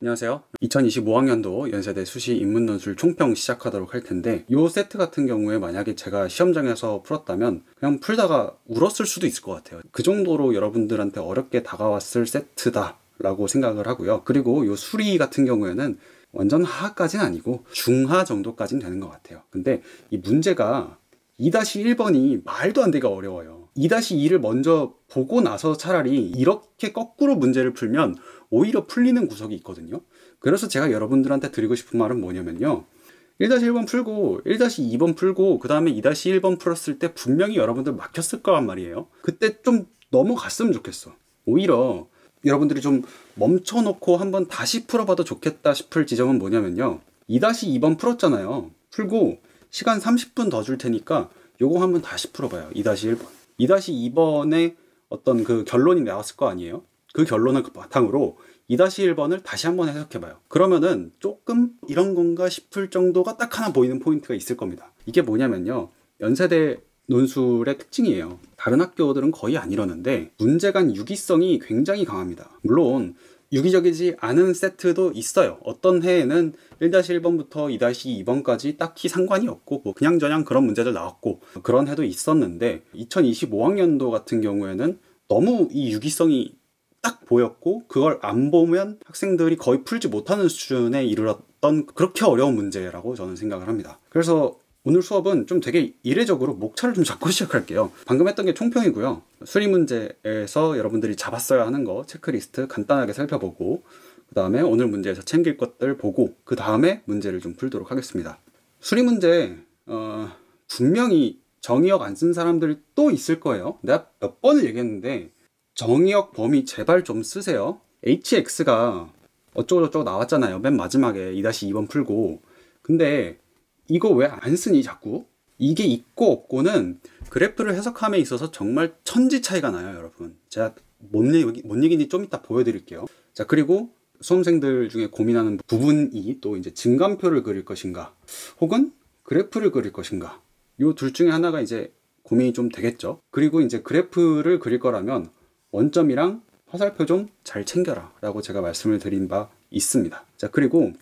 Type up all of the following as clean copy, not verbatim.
안녕하세요. 2025학년도 연세대 수시 인문논술 총평 시작하도록 할 텐데 이 세트 같은 경우에 만약에 제가 시험장에서 풀었다면 그냥 풀다가 울었을 수도 있을 것 같아요. 그 정도로 여러분들한테 어렵게 다가왔을 세트다 라고 생각을 하고요. 그리고 이 수리 같은 경우에는 완전 하하까지는 아니고 중하 정도까지는 되는 것 같아요. 근데 이 문제가 2-1번이 말도 안 되게 어려워요. 2-2를 먼저 보고 나서 차라리 이렇게 거꾸로 문제를 풀면 오히려 풀리는 구석이 있거든요. 그래서 제가 여러분들한테 드리고 싶은 말은 뭐냐면요. 1-1번 풀고 1-2번 풀고 그 다음에 2-1번 풀었을 때 분명히 여러분들 막혔을 거란 말이에요. 그때 좀 넘어갔으면 좋겠어. 오히려 여러분들이 좀 멈춰놓고 한번 다시 풀어봐도 좋겠다 싶을 지점은 뭐냐면요. 2-2번 풀었잖아요. 풀고 시간 30분 더 줄 테니까 요거 한번 다시 풀어봐요. 2-1번. 2-2번에 어떤 그 결론이 나왔을 거 아니에요? 그 결론을 바탕으로 2-1번을 다시 한번 해석해봐요. 그러면은 조금 이런 건가 싶을 정도가 딱 하나 보이는 포인트가 있을 겁니다. 이게 뭐냐면요. 연세대 논술의 특징이에요. 다른 학교들은 거의 안 이러는데 문제간 유기성이 굉장히 강합니다. 물론 유기적이지 않은 세트도 있어요. 어떤 해에는 1-1번부터 2-2번까지 딱히 상관이 없고 뭐 그냥저냥 그런 문제들 나왔고 그런 해도 있었는데 2025학년도 같은 경우에는 너무 이 유기성이 딱 보였고 그걸 안 보면 학생들이 거의 풀지 못하는 수준에 이르렀던 그렇게 어려운 문제라고 저는 생각을 합니다. 그래서 오늘 수업은 좀 되게 이례적으로 목차를 좀 잡고 시작할게요. 방금 했던 게 총평이고요. 수리 문제에서 여러분들이 잡았어야 하는 거 체크리스트 간단하게 살펴보고 그 다음에 오늘 문제에서 챙길 것들 보고 그 다음에 문제를 좀 풀도록 하겠습니다. 수리 문제 분명히 정의역 안 쓴 사람들이 또 있을 거예요. 내가 몇 번을 얘기했는데 정의역 범위 제발 좀 쓰세요. hx가 어쩌고저쩌고 나왔잖아요. 맨 마지막에 2-2번 풀고. 근데 이거 왜 안 쓰니 자꾸? 이게 있고 없고는 그래프를 해석함에 있어서 정말 천지 차이가 나요, 여러분. 제가 뭔 얘기인지 좀 이따 보여드릴게요. 자, 그리고 수험생들 중에 고민하는 부분이 또 이제 증감표를 그릴 것인가 혹은 그래프를 그릴 것인가 요 둘 중에 하나가 이제 고민이 좀 되겠죠. 그리고 이제 그래프를 그릴 거라면 원점이랑 화살표 좀 잘 챙겨라 라고 제가 말씀을 드린 바 있습니다. 자, 그리고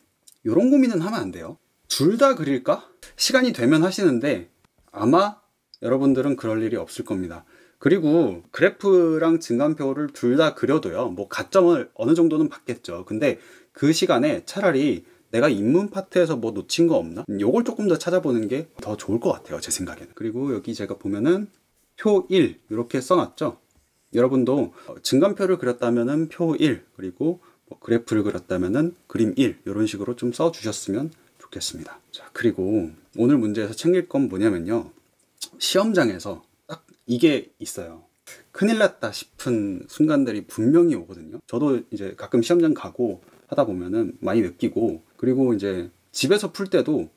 요런 고민은 하면 안 돼요. 둘 다 그릴까? 시간이 되면 하시는데 아마 여러분들은 그럴 일이 없을 겁니다. 그리고 그래프랑 증감표를 둘 다 그려도요, 뭐 가점을 어느 정도는 받겠죠. 근데 그 시간에 차라리 내가 인문 파트에서 뭐 놓친 거 없나? 요걸 조금 더 찾아보는 게 더 좋을 것 같아요, 제 생각에는. 그리고 여기 제가 보면은 표 1 이렇게 써놨죠. 여러분도 증감표를 그렸다면은 표 1, 그리고 뭐 그래프를 그렸다면은 그림 1 이런 식으로 좀 써주셨으면 좋겠습니다. 자, 그리고 오늘 문제에서 챙길 건 뭐냐면요. 시험장에서 딱 이게 있어요. 큰일 났다 싶은 순간들이 분명히 오거든요. 저도 이제 가끔 시험장 가고 하다 보면은 많이 느끼고, 그리고 이제 집에서 풀 때도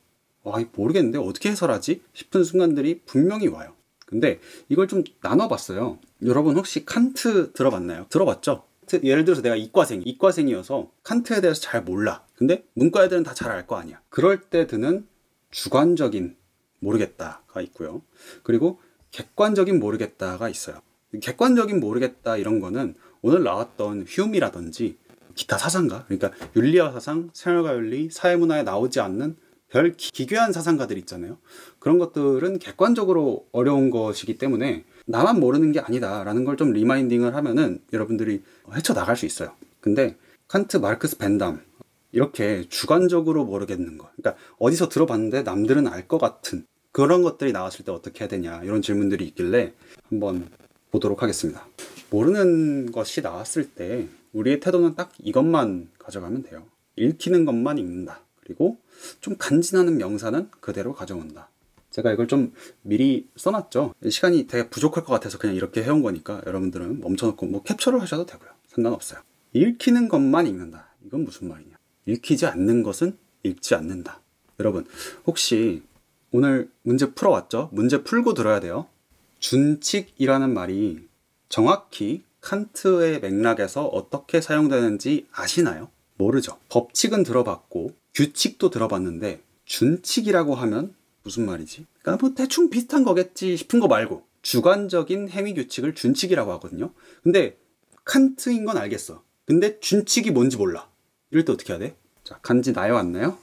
모르겠는데 어떻게 해설하지 싶은 순간들이 분명히 와요. 근데 이걸 좀 나눠봤어요. 여러분 혹시 칸트 들어봤나요? 들어봤죠? 예를 들어서 내가 이과생이어서 칸트에 대해서 잘 몰라. 근데 문과 애들은 다 잘 알 거 아니야. 그럴 때 드는 주관적인 모르겠다가 있고요. 그리고 객관적인 모르겠다가 있어요. 객관적인 모르겠다 이런 거는 오늘 나왔던 휴미라든지 기타 사상가, 그러니까 윤리와 사상, 생활과 윤리, 사회문화에 나오지 않는 별 기괴한 사상가들 있잖아요. 그런 것들은 객관적으로 어려운 것이기 때문에 나만 모르는 게 아니다 라는 걸 좀 리마인딩을 하면은 여러분들이 헤쳐나갈 수 있어요. 근데 칸트, 마르크스, 벤담 이렇게 주관적으로 모르겠는 거, 그러니까 어디서 들어봤는데 남들은 알 것 같은 그런 것들이 나왔을 때 어떻게 해야 되냐 이런 질문들이 있길래 한번 보도록 하겠습니다. 모르는 것이 나왔을 때 우리의 태도는 딱 이것만 가져가면 돼요. 읽히는 것만 읽는다. 그리고 좀 간지나는 명사는 그대로 가져온다. 제가 이걸 좀 미리 써놨죠. 시간이 되게 부족할 것 같아서 그냥 이렇게 해온 거니까 여러분들은 멈춰놓고 뭐 캡처를 하셔도 되고요. 상관없어요. 읽히는 것만 읽는다. 이건 무슨 말이냐. 읽히지 않는 것은 읽지 않는다. 여러분 혹시 오늘 문제 풀어왔죠? 문제 풀고 들어야 돼요. 준칙이라는 말이 정확히 칸트의 맥락에서 어떻게 사용되는지 아시나요? 모르죠. 법칙은 들어봤고 규칙도 들어봤는데 준칙이라고 하면 무슨 말이지? 그러니까 뭐 대충 비슷한 거겠지 싶은 거 말고 주관적인 행위 규칙을 준칙이라고 하거든요. 근데 칸트인 건 알겠어. 근데 준칙이 뭔지 몰라. 이럴 때 어떻게 해야 돼? 자, 간지 나요, 안 나요?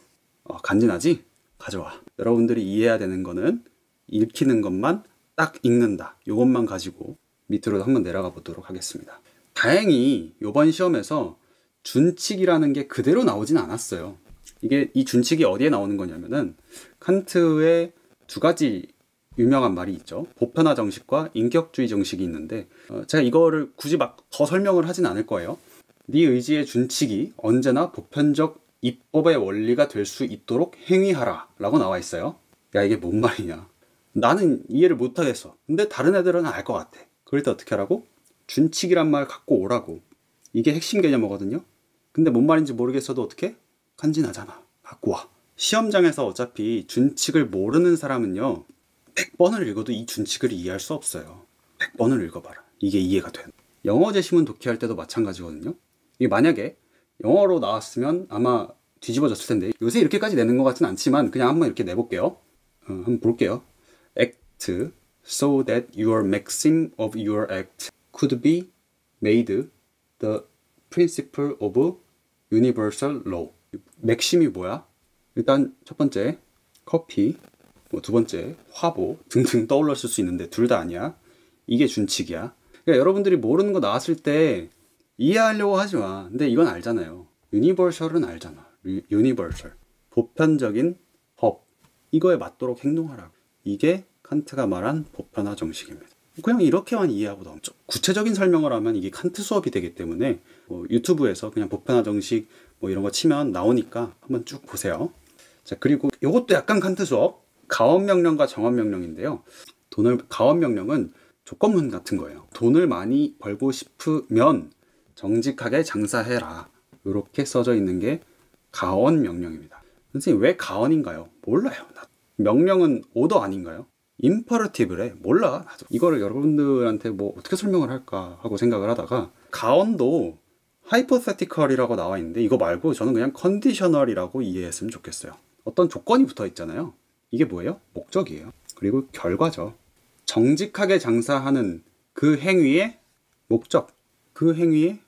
간지 나지? 가져와. 여러분들이 이해해야 되는 거는 읽히는 것만 딱 읽는다. 이것만 가지고 밑으로 한번 내려가 보도록 하겠습니다. 다행히 이번 시험에서 준칙이라는 게 그대로 나오진 않았어요. 이 준칙이 어디에 나오는 거냐면은 칸트의 두 가지 유명한 말이 있죠. 보편화 정식과 인격주의 정식이 있는데 제가 이거를 굳이 막 더 설명을 하진 않을 거예요. 네 의지의 준칙이 언제나 보편적 입법의 원리가 될 수 있도록 행위하라 라고 나와 있어요. 야, 이게 뭔 말이냐. 나는 이해를 못하겠어. 근데 다른 애들은 알 것 같아. 그럴 때 어떻게 하라고? 준칙이란 말 갖고 오라고. 이게 핵심 개념이거든요. 근데 뭔 말인지 모르겠어도 어떻게? 간지나잖아. 갖고 와. 시험장에서 어차피 준칙을 모르는 사람은요, 100번을 읽어도 이 준칙을 이해할 수 없어요. 100번을 읽어봐라. 이게 이해가 돼. 영어 제시문 독해할 때도 마찬가지거든요. 이게 만약에 영어로 나왔으면 아마 뒤집어졌을 텐데, 요새 이렇게까지 내는 것 같진 않지만 그냥 한번 이렇게 내볼게요. 한번 볼게요. Act so that your maxim of your act could be made the principle of universal law. 맥심이 뭐야? 일단 첫 번째 커피, 두 번째 화보 등등 떠올랐을 수 있는데 둘 다 아니야. 이게 준칙이야. 그러니까 여러분들이 모르는 거 나왔을 때 이해하려고 하지 마. 근데 이건 알잖아요. 유니버셜은 알잖아. 유니버셜. 보편적인 법. 이거에 맞도록 행동하라고. 이게 칸트가 말한 보편화 정식입니다. 그냥 이렇게만 이해하고 넘죠. 구체적인 설명을 하면 이게 칸트 수업이 되기 때문에 유튜브에서 그냥 보편화 정식 이런 거 치면 나오니까 한번 쭉 보세요. 자, 그리고 이것도 약간 칸트 수업. 가원명령과 정원명령인데요. 가원명령은 조건문 같은 거예요. 돈을 많이 벌고 싶으면 정직하게 장사해라. 이렇게 써져 있는 게 가원명령입니다. 선생님, 왜 가원인가요? 몰라요. 명령은 오더 아닌가요? 임퍼러티브래. 몰라. 나도. 이거를 여러분들한테 어떻게 설명을 할까 하고 생각을 하다가 가원도 하이포세티컬이라고 나와 있는데 이거 말고 저는 그냥 컨디셔널이라고 이해했으면 좋겠어요. 어떤 조건이 붙어 있잖아요. 이게 뭐예요? 목적이에요. 그리고 결과죠. 정직하게 장사하는 그 행위의 목적, 그 행위의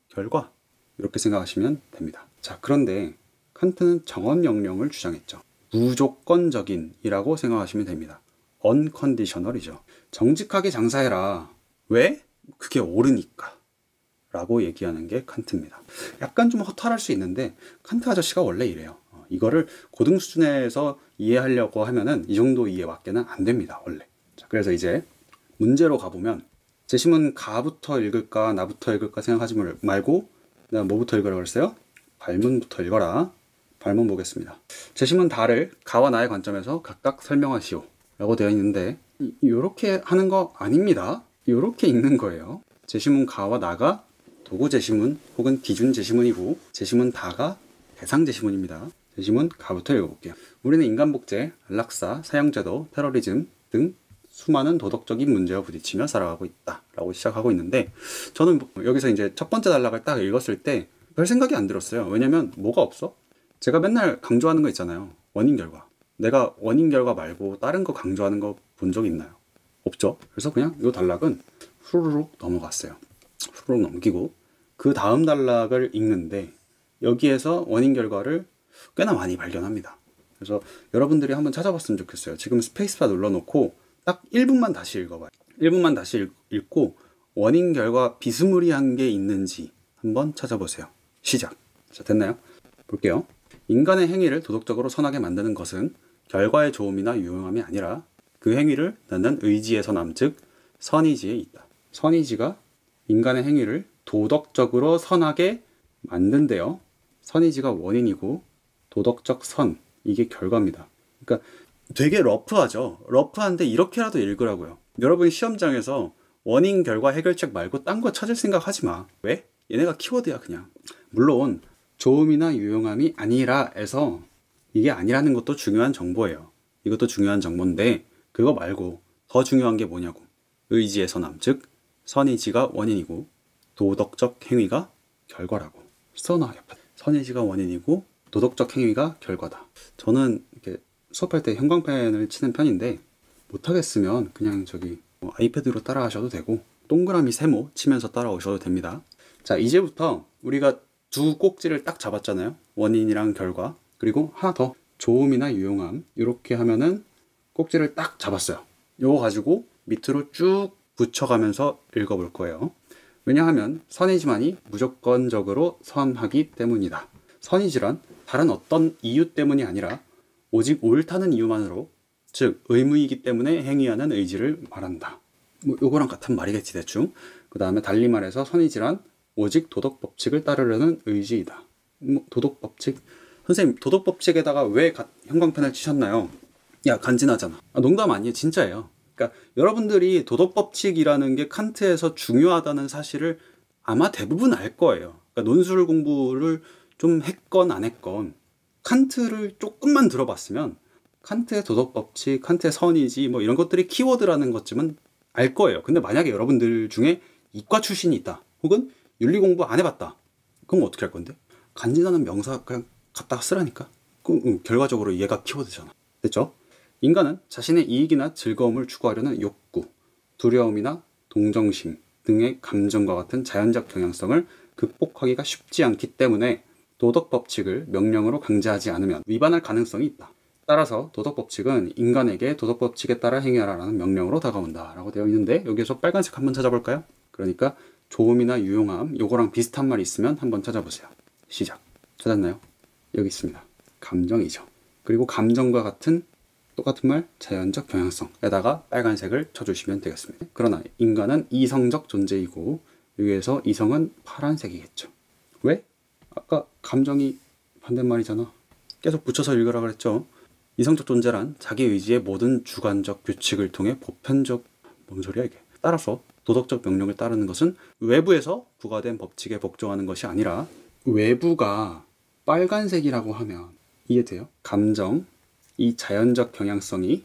결과, 이렇게 생각하시면 됩니다. 자, 그런데 칸트는 정언명령을 주장했죠. 무조건적인이라고 생각하시면 됩니다. unconditional이죠. 정직하게 장사해라. 왜? 그게 옳으니까 라고 얘기하는 게 칸트입니다. 약간 좀 허탈할 수 있는데 칸트 아저씨가 원래 이래요. 이거를 고등 수준에서 이해하려고 하면은 이 정도 이해밖에는 안 됩니다. 원래. 자, 그래서 이제 문제로 가보면 제시문 가부터 읽을까 나부터 읽을까 생각하지 말고 내가 뭐부터 읽으라고 그랬어요? 발문부터 읽어라. 발문 보겠습니다. 제시문 다를 가와 나의 관점에서 각각 설명하시오 라고 되어 있는데 이렇게 하는 거 아닙니다. 이렇게 읽는 거예요. 제시문 가와 나가 도구 제시문 혹은 기준 제시문이고 제시문 다가 대상 제시문입니다. 제시문 가부터 읽어볼게요. 우리는 인간복제, 안락사, 사형제도, 테러리즘 등 수많은 도덕적인 문제와 부딪히며 살아가고 있다 라고 시작하고 있는데 저는 여기서 이제 첫 번째 단락을 딱 읽었을 때 별 생각이 안 들었어요. 왜냐면 뭐가 없어? 제가 맨날 강조하는 거 있잖아요. 원인 결과. 내가 원인 결과 말고 다른 거 강조하는 거 본 적 있나요? 없죠. 그래서 그냥 이 단락은 후루룩 넘어갔어요. 후루룩 넘기고 그 다음 단락을 읽는데 여기에서 원인 결과를 꽤나 많이 발견합니다. 그래서 여러분들이 한번 찾아봤으면 좋겠어요. 지금 스페이스바 눌러놓고 딱 1분만 다시 읽어봐요. 1분만 다시 읽고 원인 결과 비스무리한 게 있는지 한번 찾아보세요. 시작. 자, 됐나요? 볼게요. 인간의 행위를 도덕적으로 선하게 만드는 것은 결과의 좋음이나 유용함이 아니라 그 행위를 낳는 의지의 선함, 즉 선의지에 있다. 선의지가 인간의 행위를 도덕적으로 선하게 만든대요. 선의지가 원인이고 도덕적 선, 이게 결과입니다. 그러니까 되게 러프하죠. 러프한데 이렇게라도 읽으라고요. 여러분 시험장에서 원인 결과 해결책 말고 딴 거 찾을 생각 하지 마. 왜? 얘네가 키워드야 그냥. 물론 좋음이나 유용함이 아니라에서 이게 아니라는 것도 중요한 정보예요. 이것도 중요한 정보인데 그거 말고 더 중요한 게 뭐냐고. 의지의 선함, 즉 선의지가 원인이고 도덕적 행위가 결과라고. 써놔 옆에. 선의지가 원인이고 도덕적 행위가 결과다. 저는 이렇게 수업할 때 형광펜을 치는 편인데 못하겠으면 그냥 아이패드로 따라 하셔도 되고 동그라미 세모 치면서 따라오셔도 됩니다. 자, 이제부터 우리가 두 꼭지를 딱 잡았잖아요. 원인이랑 결과. 그리고 하나 더, 좋음이나 유용함. 이렇게 하면은 꼭지를 딱 잡았어요. 요거 가지고 밑으로 쭉 붙여가면서 읽어볼 거예요. 왜냐하면 선이지만이 무조건적으로 선하기 때문이다. 선이지란 다른 어떤 이유 때문이 아니라 오직 옳다는 이유만으로, 즉 의무이기 때문에 행위하는 의지를 말한다. 뭐 요거랑 같은 말이겠지 대충. 그 다음에 달리 말해서 선이지란 오직 도덕 법칙을 따르려는 의지이다. 뭐 도덕 법칙? 선생님 도덕 법칙에다가 왜 형광펜을 치셨나요? 야 간지나잖아. 농담 아니에요. 진짜예요. 그러니까 여러분들이 도덕 법칙이라는 게 칸트에서 중요하다는 사실을 아마 대부분 알 거예요. 그러니까 논술 공부를 좀 했건 안 했건 칸트를 조금만 들어봤으면 칸트의 도덕 법칙, 칸트의 선이지 뭐 이런 것들이 키워드라는 것쯤은 알 거예요. 근데 만약에 여러분들 중에 이과 출신이 있다, 혹은 윤리 공부 안 해봤다, 그럼 어떻게 할 건데? 간지나는 명사 그냥 갖다가 쓰라니까. 그럼 결과적으로 얘가 키워드잖아. 됐죠? 인간은 자신의 이익이나 즐거움을 추구하려는 욕구, 두려움이나 동정심 등의 감정과 같은 자연적 경향성을 극복하기가 쉽지 않기 때문에 도덕 법칙을 명령으로 강제하지 않으면 위반할 가능성이 있다. 따라서 도덕 법칙은 인간에게 도덕 법칙에 따라 행위하라는 명령으로 다가온다 라고 되어 있는데, 여기에서 빨간색 한번 찾아볼까요? 그러니까 좋음이나 유용함, 요거랑 비슷한 말이 있으면 한번 찾아보세요. 시작. 찾았나요? 여기 있습니다. 감정이죠. 그리고 감정과 같은 똑같은 말, 자연적 경향성에다가 빨간색을 쳐주시면 되겠습니다. 그러나 인간은 이성적 존재이고 여기에서 이성은 파란색이겠죠. 왜? 아까 감정이 반대말이잖아. 계속 붙여서 읽으라 그랬죠. 이성적 존재란 자기 의지의 모든 주관적 규칙을 통해 보편적, 뭔 소리야 이게. 따라서 도덕적 명령을 따르는 것은 외부에서 부과된 법칙에 복종하는 것이 아니라, 외부가 빨간색이라고 하면 이해돼요? 감정, 이 자연적 경향성이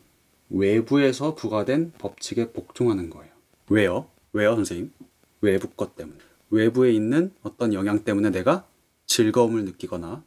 외부에서 부과된 법칙에 복종하는 거예요. 왜요? 왜요, 선생님? 외부 것 때문에. 외부에 있는 어떤 영향 때문에 내가 즐거움을 느끼거나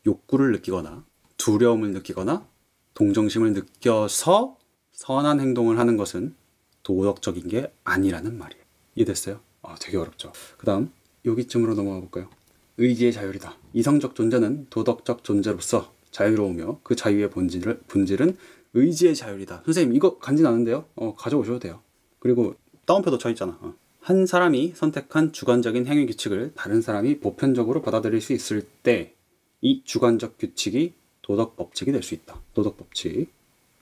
욕구를 느끼거나 두려움을 느끼거나 동정심을 느껴서 선한 행동을 하는 것은 도덕적인 게 아니라는 말이에요. 이해됐어요? 되게 어렵죠. 그 다음 여기쯤으로 넘어가 볼까요? 의지의 자율이다. 이성적 존재는 도덕적 존재로서 자유로우며 그 자유의 본질은 의지의 자율이다. 선생님 이거 간지 나는데요? 가져오셔도 돼요. 그리고 따옴표도 쳐 있잖아. 한 사람이 선택한 주관적인 행위 규칙을 다른 사람이 보편적으로 받아들일 수 있을 때 이 주관적 규칙이 도덕 법칙이 될 수 있다. 도덕 법칙,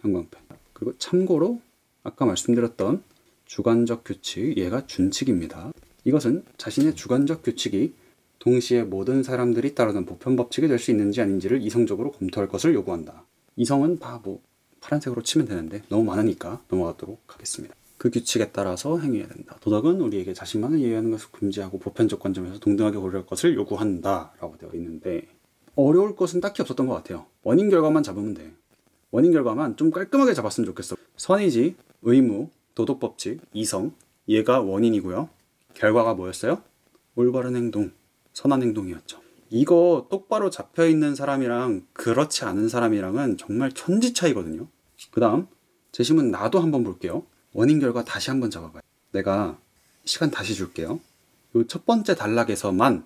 형광펜. 그리고 참고로 아까 말씀드렸던 주관적 규칙, 얘가 준칙입니다. 이것은 자신의 주관적 규칙이 동시에 모든 사람들이 따르는 보편 법칙이 될 수 있는지 아닌지를 이성적으로 검토할 것을 요구한다. 이성은 다 뭐 파란색으로 치면 되는데 너무 많으니까 넘어가도록 하겠습니다. 그 규칙에 따라서 행해야 된다. 도덕은 우리에게 자신만을 이해하는 것을 금지하고 보편적 관점에서 동등하게 고려할 것을 요구한다 라고 되어 있는데, 어려울 것은 딱히 없었던 것 같아요. 원인 결과만 잡으면 돼. 원인 결과만 좀 깔끔하게 잡았으면 좋겠어. 선의지, 의무, 도덕 법칙, 이성, 얘가 원인이고요. 결과가 뭐였어요? 올바른 행동, 선한 행동이었죠. 이거 똑바로 잡혀있는 사람이랑 그렇지 않은 사람이랑은 정말 천지 차이거든요. 그 다음 재심은 나도 한번 볼게요. 원인 결과 다시 한번 잡아봐요. 내가 시간 다시 줄게요. 이 첫 번째 단락에서만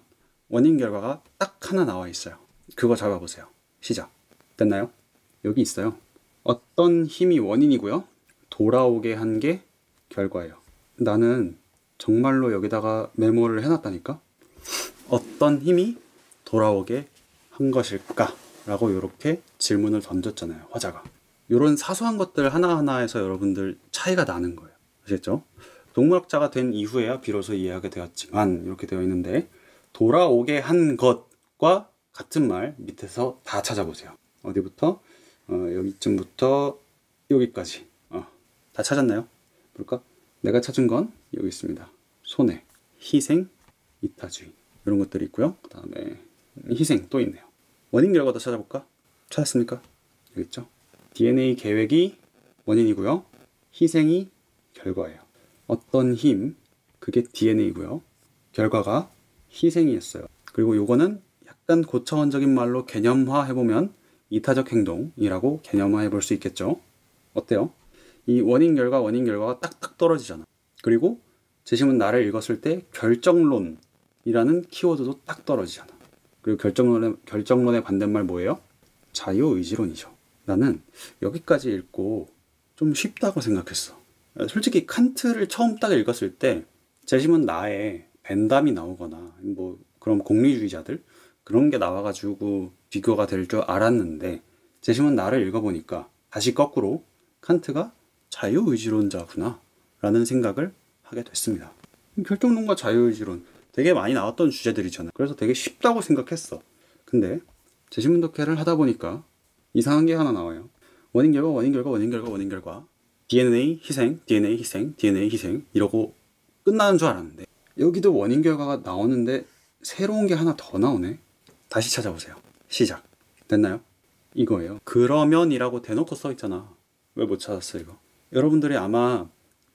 원인 결과가 딱 하나 나와 있어요. 그거 잡아보세요. 시작. 됐나요? 여기 있어요. 어떤 힘이 원인이고요. 돌아오게 한 게 결과예요. 나는 정말로 여기다가 메모를 해놨다니까? 어떤 힘이 돌아오게 한 것일까? 라고 이렇게 질문을 던졌잖아요. 화자가. 이런 사소한 것들 하나하나에서 여러분들 차이가 나는 거예요. 아시겠죠? 동물학자가 된 이후에야 비로소 이해하게 되었지만 이렇게 되어 있는데, 돌아오게 한 것과 같은 말 밑에서 다 찾아보세요. 어디부터? 여기쯤부터 여기까지. 다 찾았나요? 볼까? 내가 찾은 건 여기 있습니다. 손해, 희생, 이타주의 이런 것들이 있고요. 그 다음에 희생 또 있네요. 원인 결과도 찾아볼까? 찾았습니까? 여기 있죠? DNA 계획이 원인이고요. 희생이 결과예요. 어떤 힘, 그게 DNA고요. 결과가 희생이었어요. 그리고 요거는 약간 고차원적인 말로 개념화 해보면 이타적 행동이라고 개념화 해볼 수 있겠죠. 어때요? 이 원인 결과가 딱딱 떨어지잖아. 그리고 재심은 나를 읽었을 때 결정론이라는 키워드도 딱 떨어지잖아. 그리고 결정론의 반대말 뭐예요? 자유의지론이죠. 나는 여기까지 읽고 좀 쉽다고 생각했어. 솔직히 칸트를 처음 딱 읽었을 때 재심은 나에 벤담이 나오거나 뭐 그런 공리주의자들 그런 게 나와가지고 비교가 될 줄 알았는데 재심은 나를 읽어보니까 다시 거꾸로 칸트가 자유의지론자구나 라는 생각을 하게 됐습니다. 결정론과 자유의지론 되게 많이 나왔던 주제들이잖아요. 그래서 되게 쉽다고 생각했어. 근데 재심문 독해를 하다 보니까 이상한 게 하나 나와요. 원인 결과 원인 결과 원인 결과 원인 결과 DNA 희생 DNA 희생 DNA 희생 이러고 끝나는 줄 알았는데 여기도 원인 결과가 나오는데 새로운 게 하나 더 나오네. 다시 찾아보세요. 시작. 됐나요? 이거예요. 그러면이라고 대놓고 써있잖아. 왜 못 찾았어 이거? 여러분들이 아마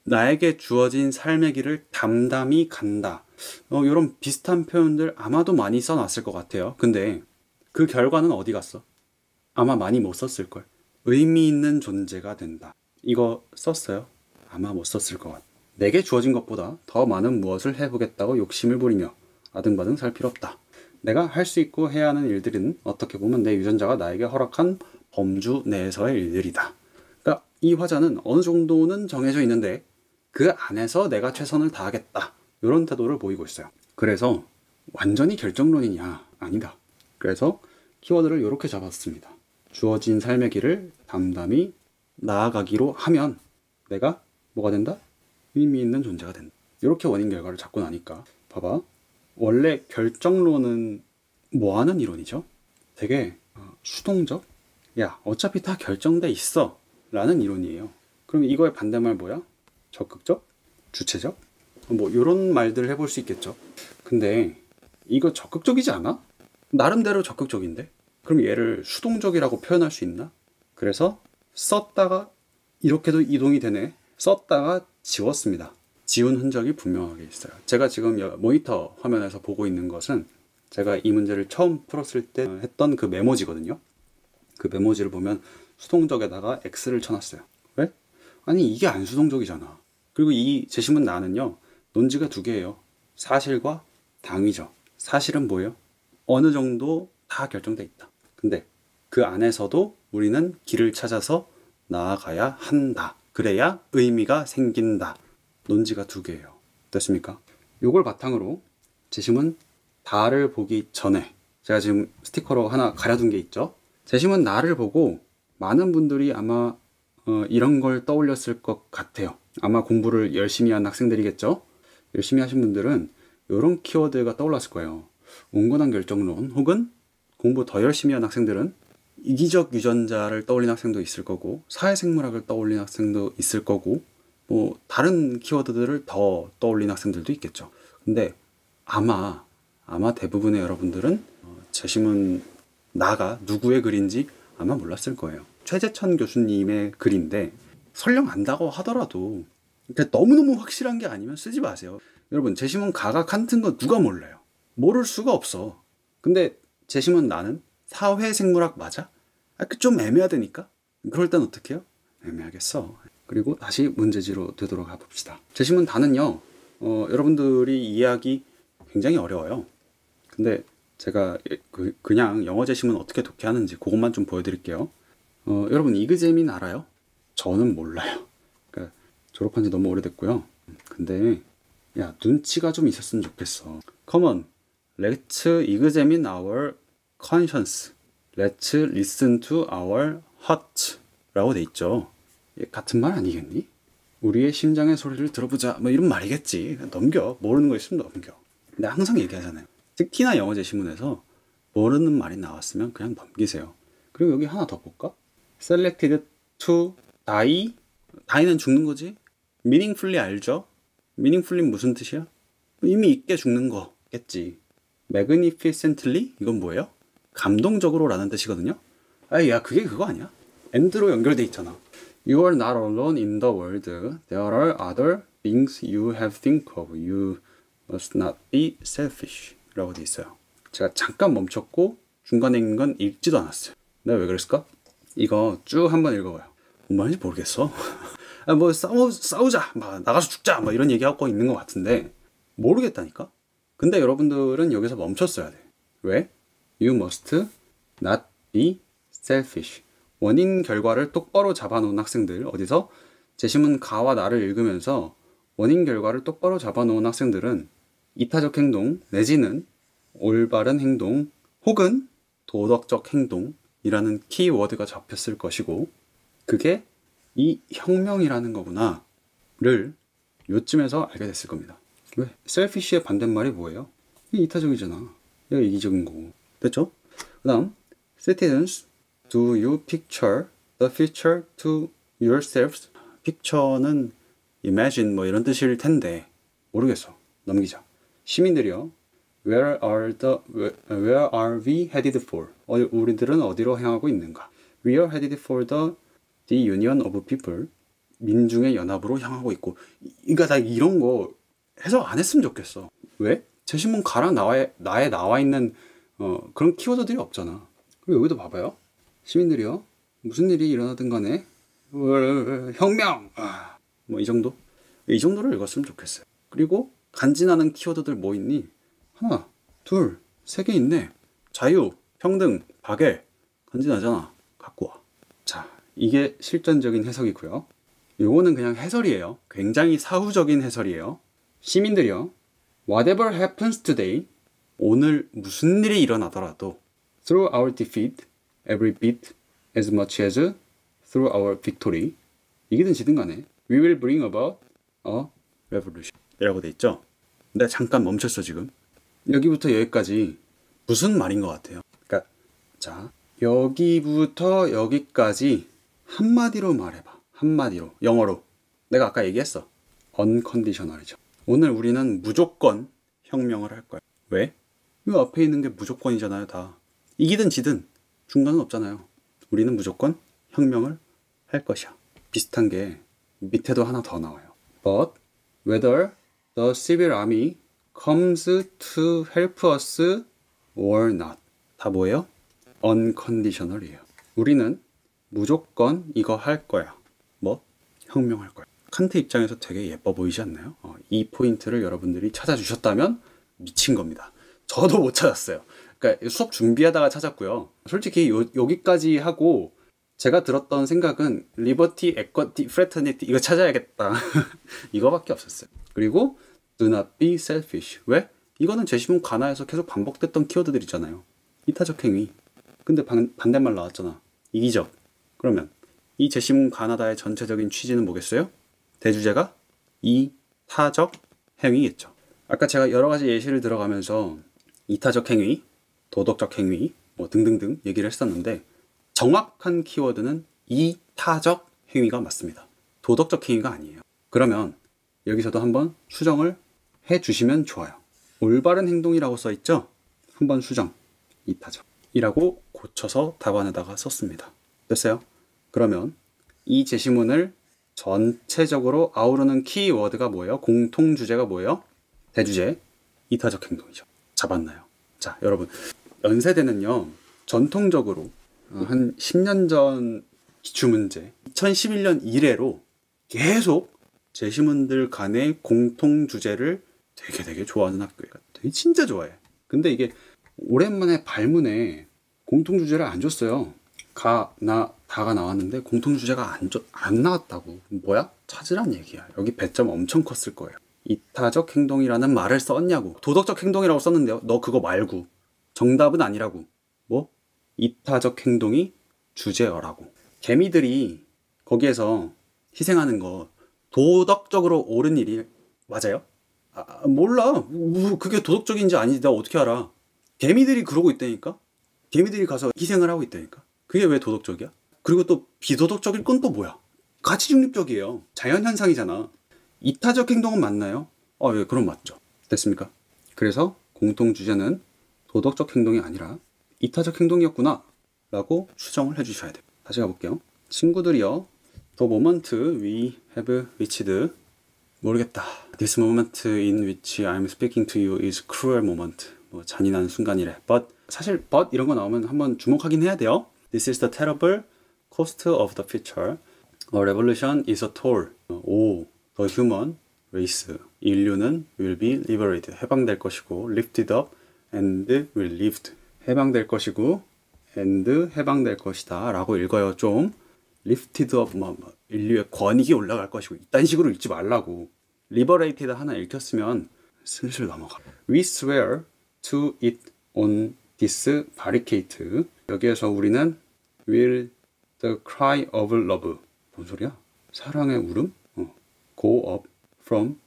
나에게 주어진 삶의 길을 담담히 간다. 이런 비슷한 표현들 아마도 많이 써놨을 것 같아요. 근데 그 결과는 어디 갔어? 아마 많이 못 썼을걸. 의미 있는 존재가 된다. 이거 썼어요? 아마 못 썼을 것 같아. 내게 주어진 것보다 더 많은 무엇을 해보겠다고 욕심을 부리며 아등바등 살 필요 없다. 내가 할 수 있고 해야 하는 일들은 어떻게 보면 내 유전자가 나에게 허락한 범주 내에서의 일들이다. 그러니까 이 화자는 어느 정도는 정해져 있는데 그 안에서 내가 최선을 다하겠다. 이런 태도를 보이고 있어요. 그래서 완전히 결정론이냐? 아니다. 그래서 키워드를 이렇게 잡았습니다. 주어진 삶의 길을 담담히 나아가기로 하면 내가 뭐가 된다? 의미 있는 존재가 된다. 이렇게 원인 결과를 잡고 나니까 봐봐. 원래 결정론은 뭐 하는 이론이죠? 되게 수동적? 야 어차피 다 결정돼 있어 라는 이론이에요. 그럼 이거의 반대말 뭐야? 적극적? 주체적? 뭐 이런 말들을 해볼 수 있겠죠. 근데 이거 적극적이지 않아? 나름대로 적극적인데? 그럼 얘를 수동적이라고 표현할 수 있나? 그래서 썼다가 이렇게도 이동이 되네. 썼다가 지웠습니다. 지운 흔적이 분명하게 있어요. 제가 지금 모니터 화면에서 보고 있는 것은 제가 이 문제를 처음 풀었을 때 했던 그 메모지거든요. 그 메모지를 보면 수동적에다가 X를 쳐놨어요. 왜? 아니 이게 안 수동적이잖아. 그리고 이 재심은 나는요. 논지가 두 개예요. 사실과 당위죠. 사실은 뭐예요? 어느 정도 다 결정돼 있다. 근데 그 안에서도 우리는 길을 찾아서 나아가야 한다. 그래야 의미가 생긴다. 논지가 두 개예요. 됐습니까? 요걸 바탕으로 재심은 다를 보기 전에 제가 지금 스티커로 하나 가려둔 게 있죠. 재심은 나를 보고 많은 분들이 아마 이런 걸 떠올렸을 것 같아요. 아마 공부를 열심히 한 학생들이겠죠. 열심히 하신 분들은 이런 키워드가 떠올랐을 거예요. 온건한 결정론 혹은 공부 더 열심히 한 학생들은 이기적 유전자를 떠올린 학생도 있을 거고 사회생물학을 떠올린 학생도 있을 거고 뭐 다른 키워드들을 더 떠올린 학생들도 있겠죠. 근데 아마 대부분의 여러분들은 재심은 나가 누구의 글인지 아마 몰랐을 거예요. 최재천 교수님의 글인데 설령 안다고 하더라도 너무너무 확실한 게 아니면 쓰지 마세요. 여러분 재심은 가가 칸트인 거 누가 몰라요. 모를 수가 없어. 근데 재심은 나는 사회생물학 맞아? 좀 애매하다니까? 그럴 땐 어떻게 해요? 애매하겠어. 그리고 다시 문제지로 되도록 가봅시다. 재심은 다는요. 여러분들이 이해하기 굉장히 어려워요. 근데 제가 그냥 영어 재심은 어떻게 독해하는지 그것만 좀 보여드릴게요. 여러분 이그제민 알아요? 저는 몰라요. 그러니까 졸업한 지 너무 오래됐고요. 근데 야 눈치가 좀 있었으면 좋겠어. Come on, let's examine our conscience. Let's listen to our heart 라고 돼 있죠. 같은 말 아니겠니? 우리의 심장의 소리를 들어보자 뭐 이런 말이겠지. 넘겨. 모르는 거 있으면 넘겨. 근데 항상 얘기하잖아요. 특히나 영어 제시문에서 모르는 말이 나왔으면 그냥 넘기세요. 그리고 여기 하나 더 볼까? Selected to die. die는 죽는 거지. meaningfully 알죠? meaningfully 무슨 뜻이야? 의미 있게 죽는 거겠지. magnificently 이건 뭐예요? 감동적으로 라는 뜻이거든요. 야 그게 그거 아니야? and로 연결돼 있잖아. You are not alone in the world. There are other things you have to think of. You must not be selfish 라고 돼 있어요. 제가 잠깐 멈췄고 중간에 있는 건 읽지도 않았어요. 내가 왜 그랬을까? 이거 쭉 한번 읽어봐요. 뭔 말인지 모르겠어. 뭐 싸우자, 막 나가서 죽자, 막 이런 얘기하고 있는 것 같은데 모르겠다니까. 근데 여러분들은 여기서 멈췄어야 돼. 왜? You must not be selfish. 원인 결과를 똑바로 잡아놓은 학생들, 어디서? 제시문 가와 나를 읽으면서 원인 결과를 똑바로 잡아놓은 학생들은 이타적 행동 내지는 올바른 행동 혹은 도덕적 행동이라는 키워드가 잡혔을 것이고, 그게 이 혁명이라는 거구나를 요쯤에서 알게 됐을 겁니다. 왜? 셀피쉬의 반대말이 뭐예요? 이게 이타적이잖아. 얘가 이기적인 거고. 됐죠? 그 다음 Citizens, do you picture the future to yourselves? picture는 imagine 뭐 이런 뜻일 텐데 모르겠어. 넘기자. 시민들이요. Where are we headed for? 우리들은 어디로 향하고 있는가? We are headed for the union of people. 민중의 연합으로 향하고 있고. 그러니까 나 이런 거 해석 안 했으면 좋겠어. 왜? 제시문 가랑 나에 나와 있는 그런 키워드들이 없잖아. 그리고 여기도 봐봐요. 시민들이요. 무슨 일이 일어나든 간에 혁명! 뭐 이 정도? 이 정도를 읽었으면 좋겠어요. 그리고 간지나는 키워드들 뭐 있니? 하나, 둘, 세 개 있네. 자유, 평등, 박애. 간지나잖아. 갖고 와. 자, 이게 실전적인 해석이고요. 요거는 그냥 해설이에요. 굉장히 사후적인 해설이에요. 시민들이요. Whatever happens today, 오늘 무슨 일이 일어나더라도 through our defeat, every bit as much as through our victory. 이기든 지든 간에 we will bring about a revolution 이라고 돼 있죠. 근데 잠깐 멈췄어 지금. 여기부터 여기까지 무슨 말인 것 같아요? 그러니까 자, 여기부터 여기까지 한마디로 말해봐. 한마디로. 영어로. 내가 아까 얘기했어. unconditional이죠. 오늘 우리는 무조건 혁명을 할 거야. 왜? 이 앞에 있는 게 무조건이잖아요, 다. 이기든 지든 중간은 없잖아요. 우리는 무조건 혁명을 할 것이야. 비슷한 게 밑에도 하나 더 나와요. But whether the civil army comes to help us or not. 다 뭐예요? unconditional이에요. 우리는 무조건 이거 할 거야. 뭐? 혁명할 거야. 칸트 입장에서 되게 예뻐 보이지 않나요? 이 포인트를 여러분들이 찾아주셨다면 미친 겁니다. 저도 못 찾았어요. 그러니까 수업 준비하다가 찾았고요. 솔직히 여기까지 하고 제가 들었던 생각은 리버티, 에쿼티, 프레터니티 이거 찾아야겠다. 이거밖에 없었어요. 그리고 do not be selfish. 왜? 이거는 제시문 가나에서 계속 반복됐던 키워드들이잖아요. 이타적 행위. 근데 반대말 나왔잖아. 이기적. 그러면 이 제시문 가나다의 전체적인 취지는 뭐겠어요? 대주제가 이타적 행위겠죠. 아까 제가 여러 가지 예시를 들어가면서 이타적 행위, 도덕적 행위 뭐 등등등 얘기를 했었는데 정확한 키워드는 이타적 행위가 맞습니다. 도덕적 행위가 아니에요. 그러면 여기서도 한번 수정을 해주시면 좋아요. 올바른 행동이라고 써있죠? 한번 수정, 이타적 이라고 고쳐서 답안에다가 썼습니다. 됐어요? 그러면 이 제시문을 전체적으로 아우르는 키워드가 뭐예요? 공통 주제가 뭐예요? 대주제, 이타적 행동이죠. 잡았나요? 자, 여러분 연세대는요 전통적으로 한 10년 전 기출문제 2011년 이래로 계속 제시문들 간의 공통 주제를 되게 좋아하는 학교예요. 되게 진짜 좋아해. 근데 이게 오랜만에 발문에 공통 주제를 안 줬어요. 가, 나, 다가 나왔는데 공통 주제가 안 나왔다고. 뭐야? 찾으란 얘기야. 여기 배점 엄청 컸을 거예요. 이타적 행동이라는 말을 썼냐고. 도덕적 행동이라고 썼는데요. 너 그거 말고. 정답은 아니라고. 뭐? 이타적 행동이 주제어라고. 개미들이 거기에서 희생하는 거 도덕적으로 옳은 일이 맞아요? 몰라. 그게 도덕적인지 아닌지 내가 어떻게 알아. 개미들이 그러고 있다니까. 개미들이 가서 희생을 하고 있다니까. 그게 왜 도덕적이야? 그리고 또 비도덕적일 건 또 뭐야? 가치 중립적이에요. 자연현상이잖아. 이타적 행동은 맞나요? 예, 그럼 맞죠. 됐습니까? 그래서 공통주제는 도덕적 행동이 아니라 이타적 행동이었구나 라고 추정을 해주셔야 돼요. 다시 가볼게요. 친구들이요. The moment we have reached 모르겠다. This moment in which I'm speaking to you is cruel moment. 뭐 잔인한 순간이래. But 사실 but 이런 거 나오면 한번 주목하긴 해야 돼요. This is the terrible cost of the future. A revolution is a toll. The human race. 인류는 will be liberated. 해방될 것이고 lifted up and will lift. 해방될 것이고 and 해방될 것이다 라고 읽어요. 좀 lifted up 인류의 권익이 올라갈 것이고 이딴 식으로 읽지 말라고. liberated 하나 읽혔으면 슬슬 넘어가. We swear to it on this barricade. 여기에서 우리는 will the cry of love. 뭔 소리야? 사랑의 울음? go up from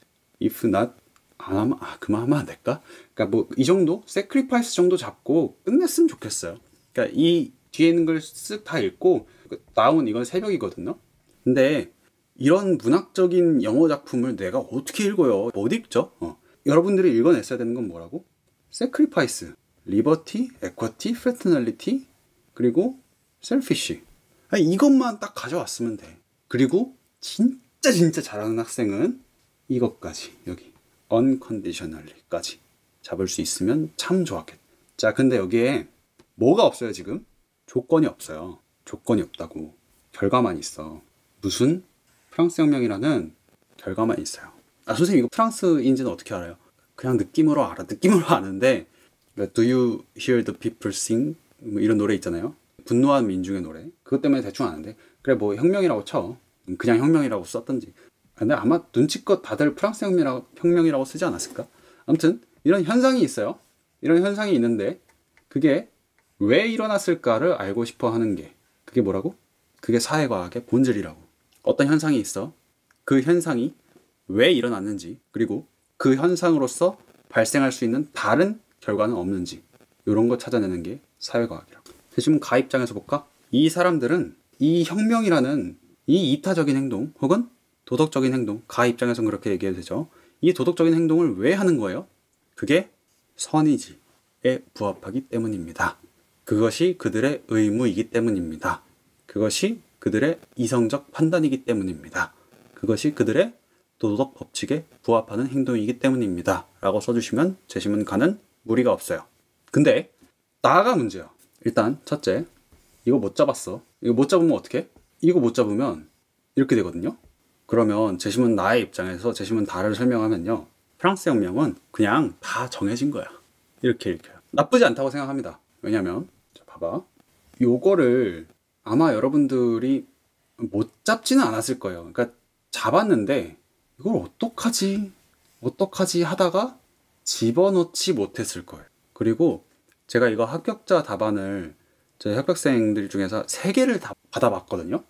if not 안 하면 그만하면 안 될까? 그러니까 뭐 이 정도 sacrifice 정도 잡고 끝냈으면 좋겠어요. 그러니까 이 뒤에 있는 걸 쓱 다 읽고 나온 이건 새벽이거든요. 근데 이런 문학적인 영어 작품을 내가 어떻게 읽어요? 못 읽죠? 여러분들이 읽어냈어야 되는 건 뭐라고? sacrifice, liberty, equity, fraternity, 그리고 selfish. 이것만 딱 가져왔으면 돼. 그리고 진짜 잘하는 학생은 이것까지 여기 unconditionally까지 잡을 수 있으면 참 좋았겠다. 자, 근데 여기에 뭐가 없어요 지금? 조건이 없어요. 조건이 없다고. 결과만 있어. 무슨? 프랑스 혁명이라는 결과만 있어요. 선생님 이거 프랑스인지는 어떻게 알아요? 그냥 느낌으로 알아. 느낌으로 아는데 Do you hear the people sing? 뭐 이런 노래 있잖아요. 분노한 민중의 노래. 그것 때문에 대충 아는데 그래 뭐 혁명이라고 쳐. 그냥 혁명이라고 썼던지. 근데 아마 눈치껏 다들 프랑스 혁명이라고 쓰지 않았을까? 아무튼 이런 현상이 있어요. 이런 현상이 있는데 그게 왜 일어났을까를 알고 싶어 하는 게 그게 뭐라고? 그게 사회과학의 본질이라고. 어떤 현상이 있어. 그 현상이 왜 일어났는지 그리고 그 현상으로서 발생할 수 있는 다른 결과는 없는지 이런 거 찾아내는 게 사회과학이라고. 지금 가 입장에서 볼까? 이 사람들은 이 혁명이라는 이 이타적인 행동 혹은 도덕적인 행동, 가 입장에서는 그렇게 얘기해도 되죠. 이 도덕적인 행동을 왜 하는 거예요? 그게 선의지에 부합하기 때문입니다. 그것이 그들의 의무이기 때문입니다. 그것이 그들의 이성적 판단이기 때문입니다. 그것이 그들의 도덕 법칙에 부합하는 행동이기 때문입니다. 라고 써주시면 제시문 가는 무리가 없어요. 근데 나가 문제야. 일단 첫째, 이거 못 잡았어. 이거 못 잡으면 어떡해? 이거 못 잡으면 이렇게 되거든요. 그러면 제시문 나의 입장에서 제시문 다를 설명하면요. 프랑스 혁명은 그냥 다 정해진 거야. 이렇게 읽혀요. 나쁘지 않다고 생각합니다. 왜냐면 자, 봐봐. 요거를 아마 여러분들이 못 잡지는 않았을 거예요. 그러니까 잡았는데 이걸 어떡하지 하다가 집어넣지 못했을 거예요. 그리고 제가 이거 합격자 답안을 제 합격생들 중에서 3개를 다 받아봤거든요.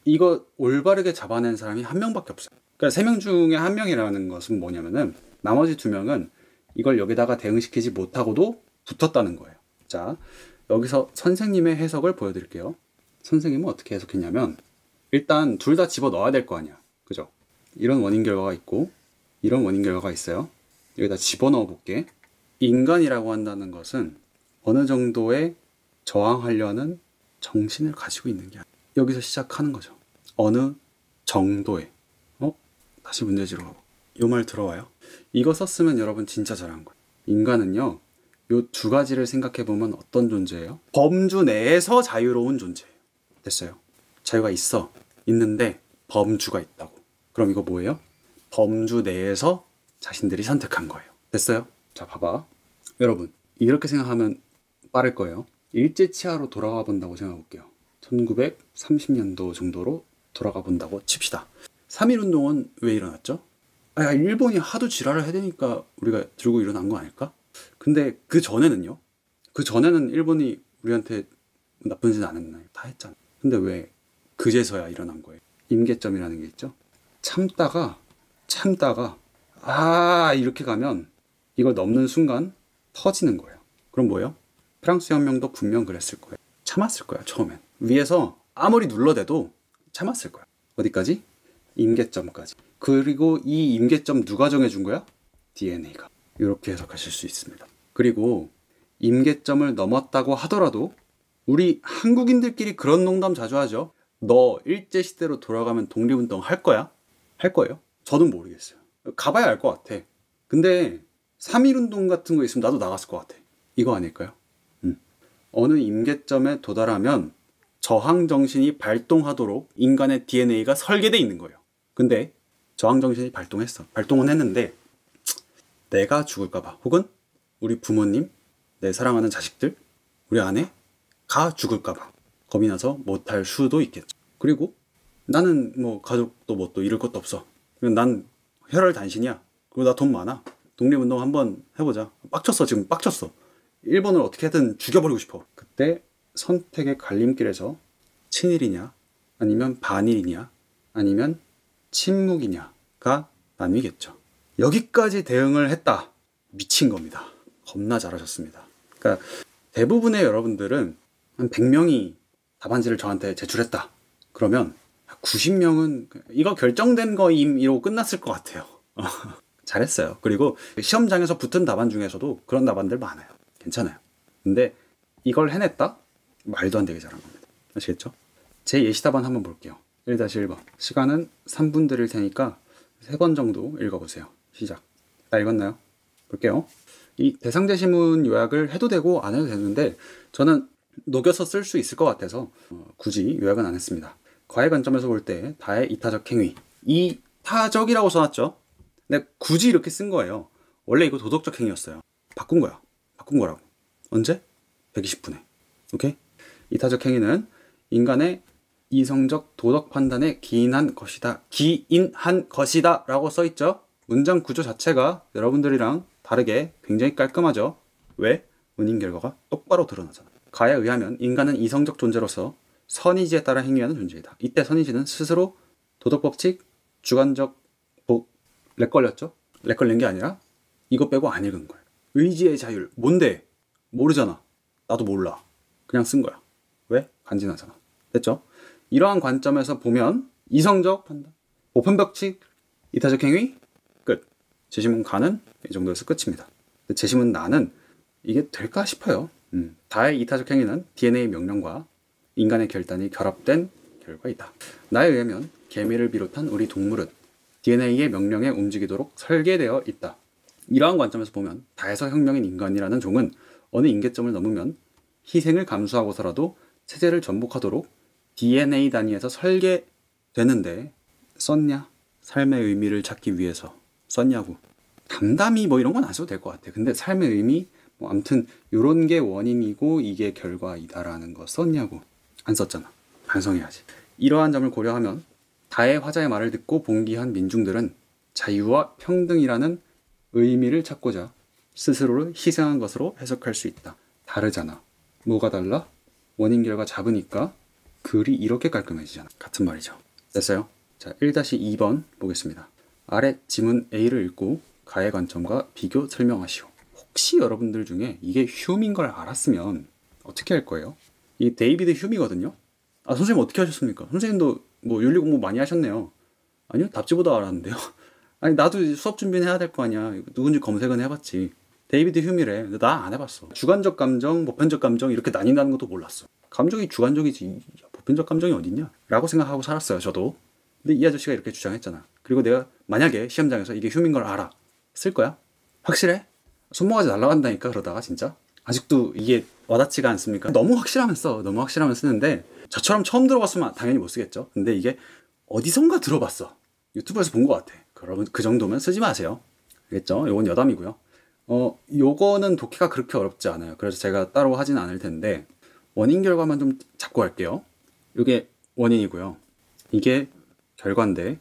이거 올바르게 잡아낸 사람이 한 명밖에 없어요. 그러니까 3명 중에 한 명이라는 것은 뭐냐면은 나머지 2명은 이걸 여기다가 대응시키지 못하고도 붙었다는 거예요. 자, 여기서 선생님의 해석을 보여드릴게요. 선생님은 어떻게 해석했냐면 일단 둘 다 집어넣어야 될 거 아니야. 그죠? 이런 원인 결과가 있고 이런 원인 결과가 있어요. 여기다 집어넣어 볼게. 인간이라고 한다는 것은 어느 정도의 저항하려는 정신을 가지고 있는 게 아니에요. 여기서 시작하는 거죠. 어느 정도의 다시 문제지로 가고 이 말 들어와요? 이거 썼으면 여러분 진짜 잘한 거예요. 인간은요 요 2가지를 생각해보면 어떤 존재예요? 범주 내에서 자유로운 존재예요. 됐어요. 자유가 있는데 범주가 있다고. 그럼 이거 뭐예요? 범주 내에서 자신들이 선택한 거예요. 됐어요? 자, 봐봐. 여러분 이렇게 생각하면 빠를 거예요. 일제치하로 돌아가 본다고 생각해 볼게요. 1930년도 정도로 돌아가 본다고 칩시다. 3.1운동은 왜 일어났죠? 일본이 하도 지랄을 해대니까 우리가 들고 일어난 거 아닐까? 근데 그 전에는요? 그 전에는 일본이 우리한테 나쁜 짓 안 했나요? 다 했잖아. 근데 왜 그제서야 일어난 거예요? 임계점이라는 게 있죠? 참다가 이렇게 가면 이걸 넘는 순간 터지는 거예요. 그럼 뭐예요? 프랑스 혁명도 분명 그랬을 거예요. 참았을 거야 처음엔. 위에서 아무리 눌러대도 참았을 거야. 어디까지? 임계점까지. 그리고 이 임계점 누가 정해준 거야? DNA가. 이렇게 해석하실 수 있습니다. 그리고 임계점을 넘었다고 하더라도 우리 한국인들끼리 그런 농담 자주 하죠. 너 일제시대로 돌아가면 독립운동 할 거야? 할 거예요? 저는 모르겠어요. 가봐야 알 것 같아. 근데 3.1운동 같은 거 있으면 나도 나갔을 것 같아. 이거 아닐까요? 어느 임계점에 도달하면 저항정신이 발동하도록 인간의 DNA가 설계되어 있는 거예요. 근데 저항정신이 발동은 했는데 내가 죽을까봐 혹은 우리 부모님, 내 사랑하는 자식들 우리 아내가 죽을까봐 겁이 나서 못할 수도 있겠죠. 그리고 나는 뭐 가족도 뭐 또 잃을 것도 없어. 난 혈혈단신이야. 그리고 나 돈 많아. 독립운동 한번 해보자. 빡쳤어. 지금 빡쳤어. 일본을 어떻게든 죽여버리고 싶어. 그때 선택의 갈림길에서 친일이냐 아니면 반일이냐 아니면 침묵이냐가 나뉘겠죠. 여기까지 대응을 했다. 미친 겁니다. 겁나 잘하셨습니다. 그러니까 대부분의 여러분들은 한 100명이 답안지를 저한테 제출했다. 그러면 90명은 이거 결정된 거임 이러고 끝났을 것 같아요. 잘했어요. 그리고 시험장에서 붙은 답안 중에서도 그런 답안들 많아요. 괜찮아요. 근데 이걸 해냈다? 말도 안 되게 잘한 겁니다. 아시겠죠? 제 예시 답안 한번 볼게요. 1-1번. 시간은 3분 드릴 테니까 3번 정도 읽어보세요. 시작. 다 읽었나요? 볼게요. 이 대상제시문 요약을 해도 되고 안 해도 되는데 저는 녹여서 쓸 수 있을 것 같아서 굳이 요약은 안 했습니다. 과의 관점에서 볼 때 다의 이타적 행위. 이타적이라고 써놨죠? 근데 굳이 이렇게 쓴 거예요. 원래 이거 도덕적 행위였어요. 바꾼 거야. 바꾼 거라고. 언제? 120분에. 오케이? 이타적 행위는 인간의 이성적 도덕 판단에 기인한 것이다. 기인한 것이다 라고 써있죠. 문장 구조 자체가 여러분들이랑 다르게 굉장히 깔끔하죠. 왜? 원인 결과가 똑바로 드러나잖아. 가에 의하면 인간은 이성적 존재로서 선의지에 따라 행위하는 존재이다. 이때 선의지는 스스로 도덕법칙, 주관적 렉 걸렸죠? 렉 걸린 게 아니라 이거 빼고 안 읽은 거야. 의지의 자율. 뭔데? 모르잖아. 나도 몰라. 그냥 쓴 거야. 왜? 간지나잖아. 됐죠? 이러한 관점에서 보면 이성적 판단, 보편법칙, 이타적 행위, 끝. 제시문 가는 이 정도에서 끝입니다. 제시문 나는 이게 될까 싶어요. 다의 이타적 행위는 DNA 명령과 인간의 결단이 결합된 결과이다. 나에 의하면 개미를 비롯한 우리 동물은 DNA의 명령에 움직이도록 설계되어 있다. 이러한 관점에서 보면 다에서 혁명인 인간이라는 종은 어느 임계점을 넘으면 희생을 감수하고서라도 체제를 전복하도록 DNA 단위에서 설계되는데 썼냐? 삶의 의미를 찾기 위해서 썼냐고. 담담히 뭐 이런 건 안 써도 될 것 같아. 근데 삶의 의미 뭐 아무튼 요런 게 원인이고 이게 결과이다라는 거 썼냐고. 안 썼잖아. 반성해야지. 이러한 점을 고려하면 다의 화자의 말을 듣고 봉기한 민중들은 자유와 평등이라는 의미를 찾고자 스스로를 희생한 것으로 해석할 수 있다. 다르잖아. 뭐가 달라? 원인 결과 잡으니까 글이 이렇게 깔끔해지잖아. 같은 말이죠. 됐어요? 자, 1-2번 보겠습니다. 아래 지문 A를 읽고 가의 관점과 비교 설명하시오. 혹시 여러분들 중에 이게 휴미인 걸 알았으면 어떻게 할 거예요? 이 데이비드 휴미거든요. 아, 선생님 어떻게 하셨습니까? 선생님도 뭐 윤리 공부 많이 하셨네요. 아니요, 답지보다 알았는데요. 아니, 나도 수업 준비는 해야 될 거 아니야. 누군지 검색은 해봤지. 데이비드 휴미래. 근데 나 안 해봤어. 주관적 감정, 보편적 감정 이렇게 나뉜다는 것도 몰랐어. 감정이 주관적이지 보편적 감정이 어딨냐? 라고 생각하고 살았어요, 저도. 근데 이 아저씨가 이렇게 주장했잖아. 그리고 내가 만약에 시험장에서 이게 휴미인 걸 알아. 쓸 거야? 확실해? 손모가지 날라간다니까 그러다가 진짜. 아직도 이게 와닿지가 않습니까? 너무 확실하면 써. 너무 확실하면 쓰는데 저처럼 처음 들어봤으면 당연히 못 쓰겠죠. 근데 이게 어디선가 들어봤어. 유튜브에서 본 것 같아. 여러분 그 정도면 쓰지 마세요. 알겠죠? 요건 여담이고요. 요거는 독해가 그렇게 어렵지 않아요. 그래서 제가 따로 하진 않을 텐데 원인 결과만 좀 잡고 갈게요. 요게 원인이고요. 이게 결과인데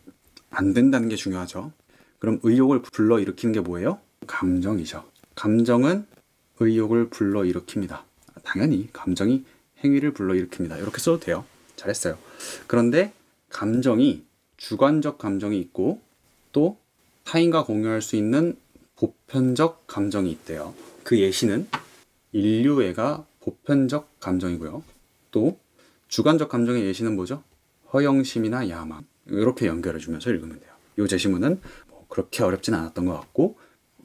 안 된다는 게 중요하죠. 그럼 의욕을 불러일으키는 게 뭐예요? 감정이죠. 감정은 의욕을 불러일으킵니다. 당연히 감정이 행위를 불러일으킵니다. 이렇게 써도 돼요. 잘했어요. 그런데 감정이 주관적 감정이 있고 또 타인과 공유할 수 있는 보편적 감정이 있대요. 그 예시는 인류애가 보편적 감정이고요. 또 주관적 감정의 예시는 뭐죠? 허영심이나 야망. 이렇게 연결해주면서 읽으면 돼요. 이 제시문은 뭐 그렇게 어렵진 않았던 것 같고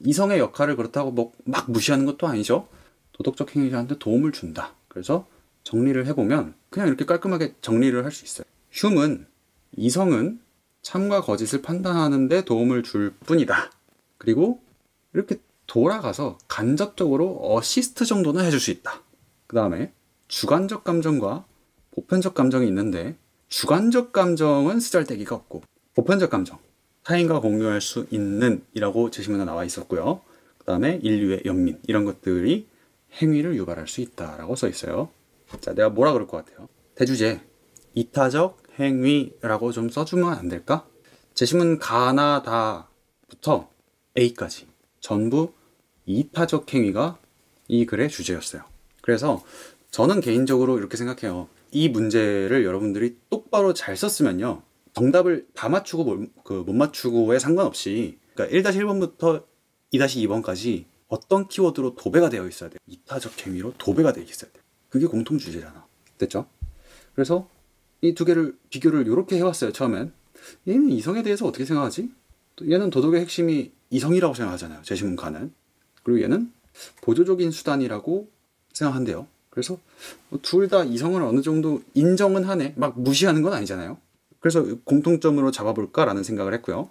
이성의 역할을 그렇다고 뭐 막 무시하는 것도 아니죠. 도덕적 행위자한테 도움을 준다. 그래서 정리를 해보면 그냥 이렇게 깔끔하게 정리를 할 수 있어요. 흉은 이성은 참과 거짓을 판단하는 데 도움을 줄 뿐이다. 그리고 이렇게 돌아가서 간접적으로 어시스트 정도는 해줄 수 있다. 그 다음에 주관적 감정과 보편적 감정이 있는데 주관적 감정은 쓰잘데기가 없고 보편적 감정, 타인과 공유할 수 있는 이라고 제시문에 나와 있었고요. 그 다음에 인류의 연민 이런 것들이 행위를 유발할 수 있다라고 써 있어요. 자, 내가 뭐라 그럴 것 같아요? 대주제 이타적 행위라고 좀 써주면 안 될까? 제시문 가나 다부터 A까지 전부 이타적 행위가 이 글의 주제였어요. 그래서 저는 개인적으로 이렇게 생각해요. 이 문제를 여러분들이 똑바로 잘 썼으면요, 정답을 다 맞추고 못 맞추고에 상관없이, 그러니까 1-1번부터 2-2번까지 어떤 키워드로 도배가 되어 있어야 돼요. 이타적 행위로 도배가 되어 있어야 돼요. 그게 공통 주제잖아. 됐죠? 그래서 이 두 개를 비교를 이렇게 해왔어요. 처음엔 얘는 이성에 대해서 어떻게 생각하지? 얘는 도덕의 핵심이 이성이라고 생각하잖아요. 제시문가는. 그리고 얘는 보조적인 수단이라고 생각한대요. 그래서 둘 다 이성을 어느 정도 인정은 하네. 막 무시하는 건 아니잖아요. 그래서 공통점으로 잡아볼까라는 생각을 했고요.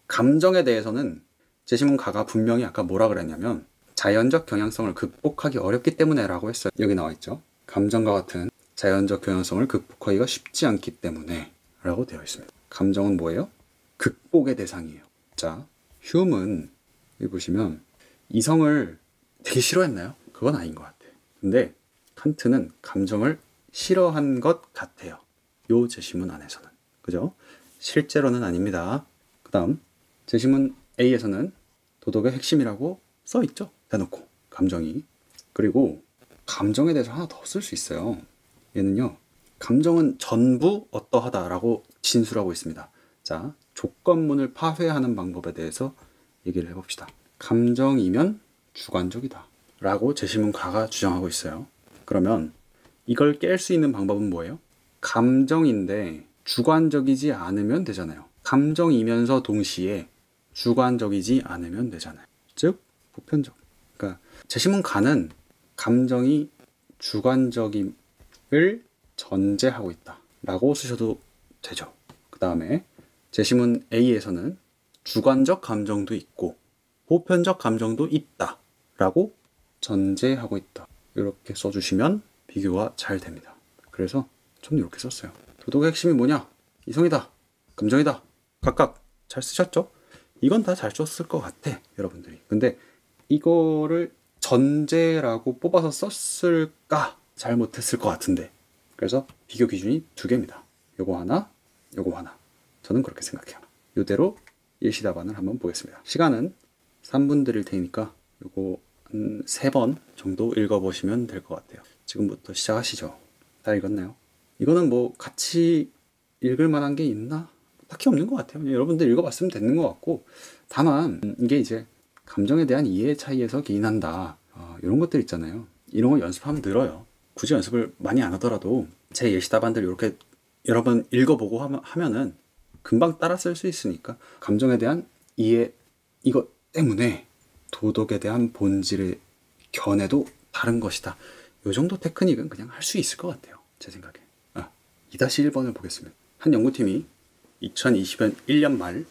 감정에 대해서는 제시문가가 분명히 아까 뭐라 그랬냐면 자연적 경향성을 극복하기 어렵기 때문에 라고 했어요. 여기 나와 있죠. 감정과 같은 자연적 경향성을 극복하기가 쉽지 않기 때문에 라고 되어 있습니다. 감정은 뭐예요? 극복의 대상이에요. 자, 휴음은 여기 보시면 이성을 되게 싫어했나요? 그건 아닌 것 같아요. 근데 칸트는 감정을 싫어한 것 같아요. 요 제시문 안에서는. 그죠? 실제로는 아닙니다. 그 다음 제시문 A에서는 도덕의 핵심이라고 써 있죠. 대놓고 감정이. 그리고 감정에 대해서 하나 더 쓸 수 있어요. 얘는요, 감정은 전부 어떠하다라고 진술하고 있습니다. 자, 조건문을 파괴하는 방법에 대해서 얘기를 해봅시다. 감정이면 주관적이다 라고 제시문가가 주장하고 있어요. 그러면 이걸 깰 수 있는 방법은 뭐예요? 감정인데 주관적이지 않으면 되잖아요. 감정이면서 동시에 주관적이지 않으면 되잖아요. 즉 보편적. 그러니까 제시문가는 감정이 주관적임을 전제하고 있다 라고 쓰셔도 되죠. 그 다음에 제시문 A에서는 주관적 감정도 있고 보편적 감정도 있다 라고 전제하고 있다. 이렇게 써주시면 비교가 잘 됩니다. 그래서 저는 이렇게 썼어요. 도덕의 핵심이 뭐냐? 이성이다, 감정이다. 각각 잘 쓰셨죠? 이건 다 잘 썼을 것 같아, 여러분들이. 근데 이거를 전제라고 뽑아서 썼을까? 잘못했을 것 같은데. 그래서 비교 기준이 두 개입니다. 요거 하나, 요거 하나. 저는 그렇게 생각해요. 이대로 일시답안을 한번 보겠습니다. 시간은 3분 드릴 테니까 요거 한 3번 정도 읽어보시면 될 것 같아요. 지금부터 시작하시죠. 다 읽었나요? 이거는 뭐 같이 읽을 만한 게 있나? 딱히 없는 것 같아요. 여러분들 읽어봤으면 되는 것 같고, 다만 이게 이제 감정에 대한 이해 차이에서 기인한다, 이런 것들 있잖아요. 이런 거 연습하면 늘어요. 굳이 연습을 많이 안 하더라도 제 예시 답안들 이렇게 여러 번 읽어보고 하면은 금방 따라 쓸 수 있으니까, 감정에 대한 이해, 이것 때문에 도덕에 대한 본질의 견해도 다른 것이다. 이 정도 테크닉은 그냥 할 수 있을 것 같아요. 제 생각에. 2-1번을 보겠습니다. 한 연구팀이 2021년 말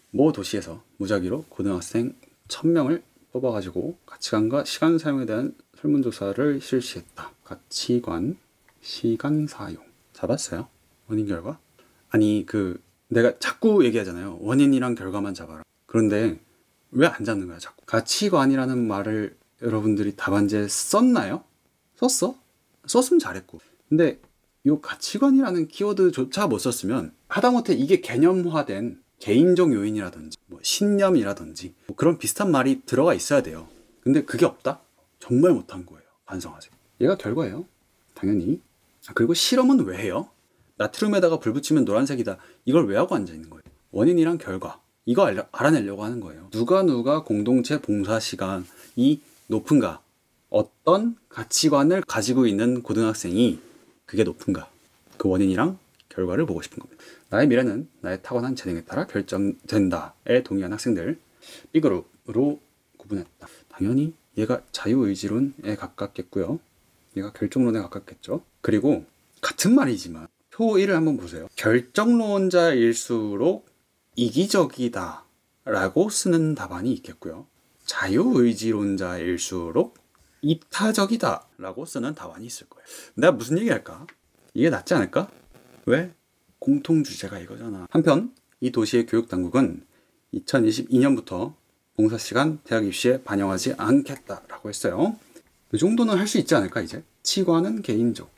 모 도시에서 무작위로 고등학생 1000명을 뽑아가지고 가치관과 시간 사용에 대한 설문조사를 실시했다. 가치관, 시간 사용. 잡았어요? 원인 결과? 아니, 내가 자꾸 얘기하잖아요. 원인이랑 결과만 잡아라. 그런데 왜 안 잡는 거야, 자꾸? 가치관이라는 말을 여러분들이 답안지에 썼나요? 썼어? 썼으면 잘했고. 근데 이 가치관이라는 키워드조차 못 썼으면 하다못해 이게 개념화된 개인적 요인이라든지 뭐 신념이라든지 뭐 그런 비슷한 말이 들어가 있어야 돼요. 근데 그게 없다? 정말 못한 거예요. 반성하세요. 얘가 결과예요. 당연히. 그리고 실험은 왜 해요? 나트륨에다가 불 붙이면 노란색이다. 이걸 왜 하고 앉아있는 거예요? 원인이랑 결과. 이거 알아내려고 하는 거예요. 누가 공동체 봉사 시간이 높은가? 어떤 가치관을 가지고 있는 고등학생이 그게 높은가? 그 원인이랑 결과를 보고 싶은 겁니다. 나의 미래는 나의 타고난 재능에 따라 결정된다에 동의한 학생들 B그룹으로 구분했다. 당연히 얘가 자유의지론에 가깝겠고요. 얘가 결정론에 가깝겠죠. 그리고 같은 말이지만 표 1을 한번 보세요. 결정론자일수록 이기적이다 라고 쓰는 답안이 있겠고요. 자유의지론자일수록 이타적이다 라고 쓰는 답안이 있을 거예요. 내가 무슨 얘기 할까? 이게 낫지 않을까? 왜? 공통주제가 이거잖아. 한편 이 도시의 교육당국은 2022년부터 봉사시간 대학 입시에 반영하지 않겠다라고 했어요. 이 정도는 할 수 있지 않을까 이제? 치과는 개인적.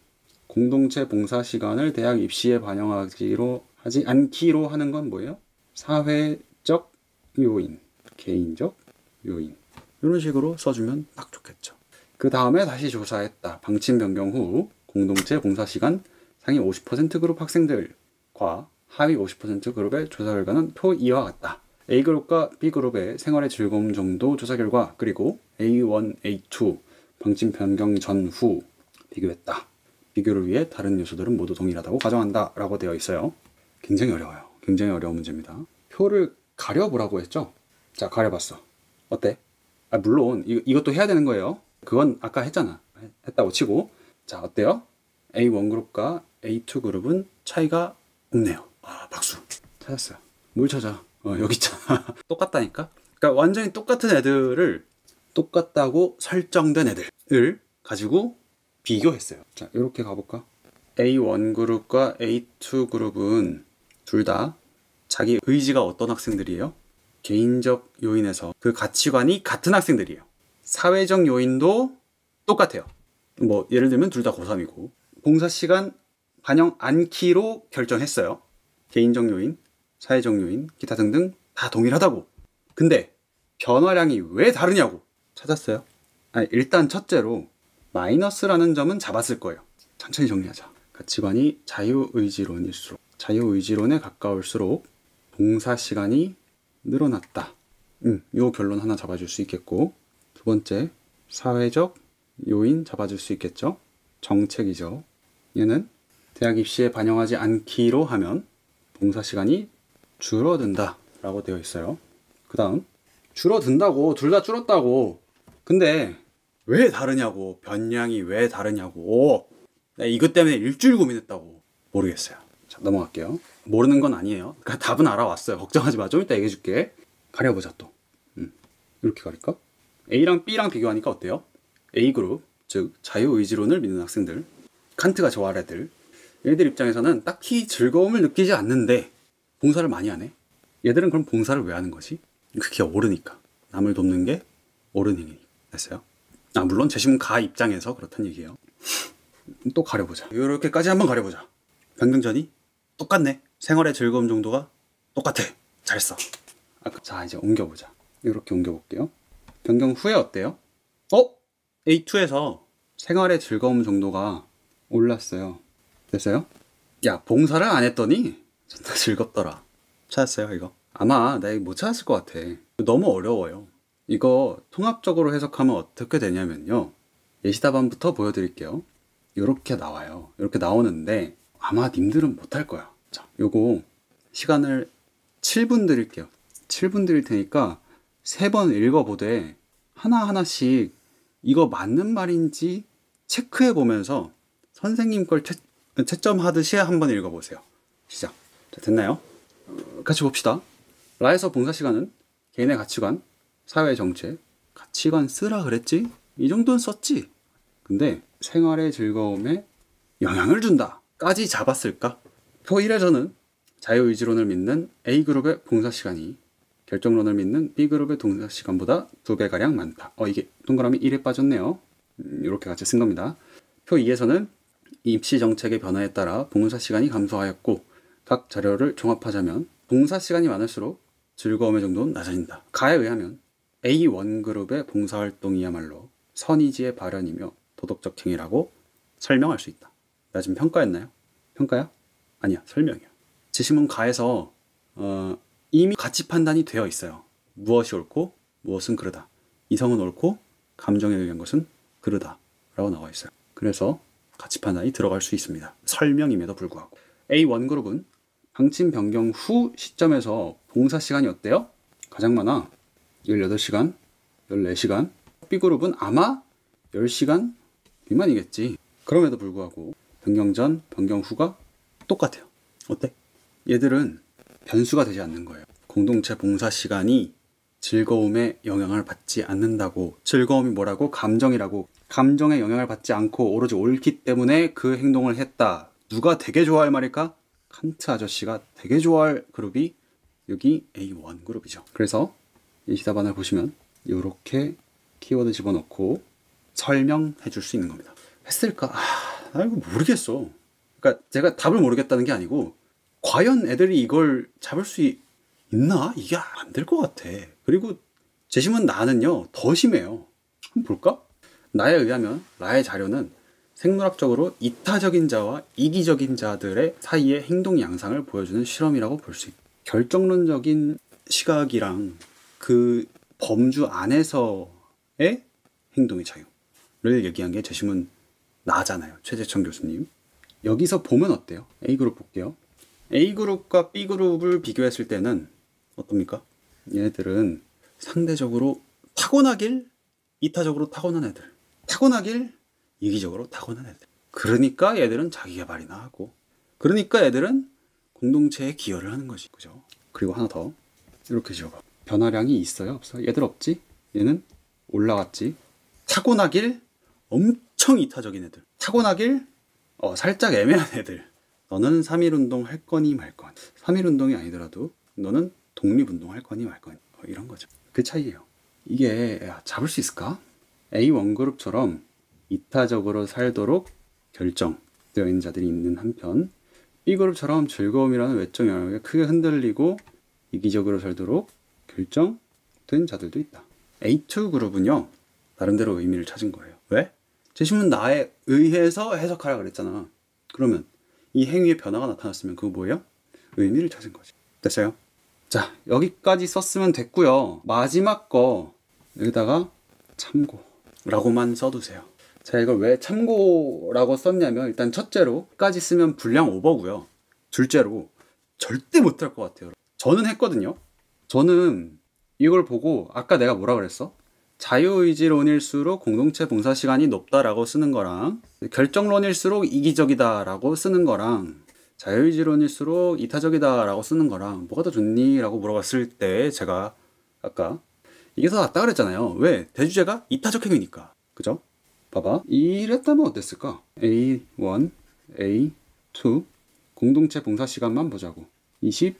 공동체 봉사 시간을 대학 입시에 반영하기로 하지 않기로 하는 건 뭐예요? 사회적 요인, 개인적 요인. 이런 식으로 써주면 딱 좋겠죠. 그 다음에 다시 조사했다. 방침 변경 후 공동체 봉사 시간 상위 50% 그룹 학생들과 하위 50% 그룹의 조사 결과는 표 2와 같다. A그룹과 B그룹의 생활의 즐거움 정도 조사 결과 그리고 A1, A2 방침 변경 전후 비교했다. 비교를 위해 다른 요소들은 모두 동일하다고 가정한다 라고 되어 있어요. 굉장히 어려워요. 굉장히 어려운 문제입니다. 표를 가려보라고 했죠? 자, 가려봤어. 어때? 물론 이것도 해야 되는 거예요. 그건 아까 했잖아. 했다고 치고. 자, 어때요? A1 그룹과 A2 그룹은 차이가 없네요. 박수. 찾았어요. 뭘 찾아? 여기 있잖아. 똑같다니까? 그러니까 완전히 똑같은 애들을 똑같다고 설정된 애들을 가지고 비교했어요. 자, 이렇게 가볼까? A1 그룹과 A2 그룹은 둘 다 자기 의지가 어떤 학생들이에요? 개인적 요인에서 그 가치관이 같은 학생들이에요. 사회적 요인도 똑같아요. 뭐 예를 들면 둘 다 고3이고 봉사시간 반영 않기로 결정했어요. 개인적 요인, 사회적 요인, 기타 등등 다 동일하다고. 근데 변화량이 왜 다르냐고 찾았어요. 일단 첫째로 마이너스라는 점은 잡았을 거예요. 천천히 정리하자. 가치관이 자유의지론일수록 자유의지론에 가까울수록 봉사시간이 늘어났다. 요 결론 하나 잡아줄 수 있겠고, 두 번째 사회적 요인 잡아줄 수 있겠죠. 정책이죠. 얘는 대학 입시에 반영하지 않기로 하면 봉사시간이 줄어든다 라고 되어 있어요. 그 다음 줄어든다고, 둘 다 줄었다고. 근데 왜 다르냐고, 변량이 왜 다르냐고. 나 이것 때문에 일주일 고민했다고. 모르겠어요. 자, 넘어갈게요. 모르는 건 아니에요. 그러니까 답은 알아왔어요. 걱정하지 마. 좀 이따 얘기해줄게. 가려보자 또. 이렇게 가릴까? A랑 B랑 비교하니까 어때요? A그룹, 즉 자유의지론을 믿는 학생들, 칸트가 좋아할 애들, 얘들 입장에서는 딱히 즐거움을 느끼지 않는데 봉사를 많이 하네. 얘들은 그럼 봉사를 왜 하는 거지? 그게 옳으니까. 남을 돕는 게 옳은 행위니까. 됐어요? 물론 재심가 입장에서 그렇다는 얘기예요. 또 가려보자. 이렇게까지 한번 가려보자. 변경전이 똑같네. 생활의 즐거움 정도가 똑같아. 잘했어. 자, 이제 옮겨보자. 이렇게 옮겨볼게요. 변경 후에 어때요? A2에서 생활의 즐거움 정도가 올랐어요. 됐어요? 야, 봉사를 안 했더니 진짜 즐겁더라. 찾았어요, 이거? 아마 나 이거 못 찾았을 것 같아. 너무 어려워요. 이거 통합적으로 해석하면 어떻게 되냐면요. 예시답안부터 보여드릴게요. 이렇게 나와요. 이렇게 나오는데 아마 님들은 못할 거야. 자, 요거 시간을 7분 드릴게요. 7분 드릴 테니까 3번 읽어보되 하나하나씩 이거 맞는 말인지 체크해 보면서 선생님 걸 채점하듯이 한번 읽어보세요. 시작. 자, 됐나요? 같이 봅시다. 라에서 봉사시간은 개인의 가치관, 사회 정책, 가치관 쓰라 그랬지? 이 정도는 썼지? 근데 생활의 즐거움에 영향을 준다 까지 잡았을까? 표 1에서는 자유의지론을 믿는 A그룹의 봉사시간이 결정론을 믿는 B그룹의 봉사시간보다 2배가량 많다. 이게 동그라미 1에 빠졌네요. 이렇게 같이 쓴 겁니다. 표 2에서는 입시정책의 변화에 따라 봉사시간이 감소하였고 각 자료를 종합하자면 봉사시간이 많을수록 즐거움의 정도는 낮아진다. 가에 의하면 A1그룹의 봉사활동이야말로 선의지의 발현이며 도덕적 행위라고 설명할 수 있다. 나 지금 평가했나요? 평가야? 아니야, 설명이야. 지심은 가에서 이미 가치 판단이 되어 있어요. 무엇이 옳고 무엇은 그르다. 이성은 옳고 감정에 의한 것은 그르다 라고 나와 있어요. 그래서 가치 판단이 들어갈 수 있습니다. 설명임에도 불구하고. A1그룹은 방침 변경 후 시점에서 봉사 시간이 어때요? 가장 많아 18시간, 14시간. B그룹은 아마 10시간 미만이겠지. 그럼에도 불구하고 변경 전, 변경 후가 똑같아요. 어때? 얘들은 변수가 되지 않는 거예요. 공동체 봉사 시간이 즐거움에 영향을 받지 않는다고. 즐거움이 뭐라고? 감정이라고. 감정에 영향을 받지 않고 오로지 옳기 때문에 그 행동을 했다. 누가 되게 좋아할 말일까? 칸트 아저씨가 되게 좋아할 그룹이 여기 A1 그룹이죠. 그래서 이 시답안을 보시면 이렇게 키워드 집어넣고 설명해 줄 수 있는 겁니다. 했을까? 나 이거 모르겠어. 그러니까 제가 답을 모르겠다는 게 아니고 과연 애들이 이걸 잡을 수 있나? 이게 안 될 것 같아. 그리고 재심은 나는요 더 심해요. 한번 볼까? 나에 의하면 나의 자료는 생물학적으로 이타적인 자와 이기적인 자들의 사이의 행동 양상을 보여주는 실험이라고 볼 수 있다. 결정론적인 시각이랑 그 범주 안에서의 행동의 자유를 얘기한 게 재심은 나잖아요. 최재천 교수님. 여기서 보면 어때요? A그룹 볼게요. A그룹과 B그룹을 비교했을 때는 어떻습니까? 얘네들은 상대적으로 타고나길 이타적으로 타고난 애들, 타고나길 이기적으로 타고난 애들. 그러니까 얘들은 자기개발이나 하고, 그러니까 얘들은 공동체에 기여를 하는 거지. 그죠? 그리고 하나 더 이렇게 지어봐. 변화량이 있어요? 없어요? 얘들 없지? 얘는 올라왔지? 타고나길 엄청 이타적인 애들, 타고나길 살짝 애매한 애들. 너는 3.1운동 할 거니 말 거니. 3.1운동이 아니더라도 너는 독립운동 할 거니 말 거니. 이런 거죠. 그 차이예요. 이게 잡을 수 있을까? A1그룹처럼 이타적으로 살도록 결정되어 있는 자들이 있는 한편, B그룹처럼 즐거움이라는 외적 영역에 크게 흔들리고 이기적으로 살도록 결정된 자들도 있다. A2그룹은요 나름대로 의미를 찾은 거예요. 왜? 재심은 나에 의해서 해석하라 그랬잖아. 그러면 이 행위의 변화가 나타났으면 그거 뭐예요? 의미를 찾은 거지. 됐어요? 자, 여기까지 썼으면 됐고요. 마지막 거 여기다가 참고라고만 써두세요. 자, 이걸 왜 참고라고 썼냐면 일단 첫째로 까지 쓰면 분량 오버고요. 둘째로 절대 못할 것 같아요. 저는 했거든요. 저는 이걸 보고 아까 내가 뭐라 그랬어? 자유의지론일수록 공동체 봉사 시간이 높다라고 쓰는 거랑, 결정론일수록 이기적이다라고 쓰는 거랑, 자유의지론일수록 이타적이다라고 쓰는 거랑 뭐가 더 좋니? 라고 물어봤을 때 제가 아까 이게 더 낫다 그랬잖아요. 왜? 대주제가 이타적 행위니까. 그죠? 봐봐. 이랬다면 어땠을까? A1, A2 공동체 봉사 시간만 보자고. 20,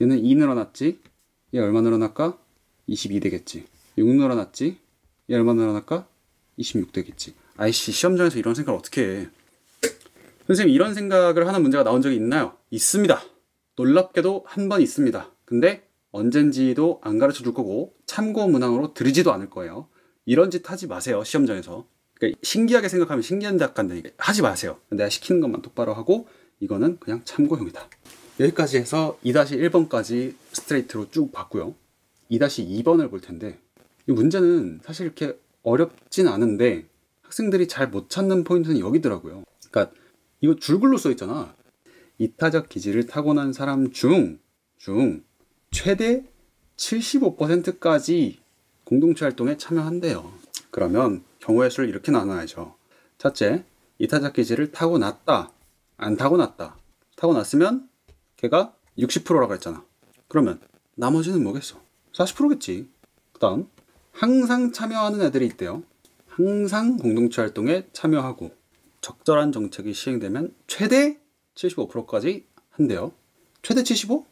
얘는 2 늘어났지? 얘 얼마 늘어날까? 22 되겠지. 6 늘어났지? 얘 얼마 늘어날까? 26 되겠지. 아이씨, 시험장에서 이런 생각을 어떻게 해. 선생님, 이런 생각을 하는 문제가 나온 적이 있나요? 있습니다. 놀랍게도 한 번 있습니다. 근데 언젠지도 안 가르쳐 줄 거고 참고 문항으로 드리지도 않을 거예요. 이런 짓 하지 마세요, 시험장에서. 그러니까 신기하게 생각하면 신기한 대학 간다니까. 하지 마세요. 내가 시키는 것만 똑바로 하고 이거는 그냥 참고용이다. 여기까지 해서 2-1번까지 스트레이트로 쭉 봤고요. 2-2번을 볼 텐데, 이 문제는 사실 이렇게 어렵진 않은데 학생들이 잘 못 찾는 포인트는 여기더라고요. 그러니까 이거 줄글로 써 있잖아. 이타적 기질을 타고난 사람 중 최대 75%까지 공동체 활동에 참여한대요. 그러면 경우의 수를 이렇게 나눠야죠. 첫째, 이타적 기질을 타고났다, 안 타고났다. 타고났으면 걔가 60%라고 했잖아. 그러면 나머지는 뭐겠어? 40%겠지. 그 다음, 항상 참여하는 애들이 있대요. 항상 공동체 활동에 참여하고 적절한 정책이 시행되면 최대 75%까지 한대요. 최대 75?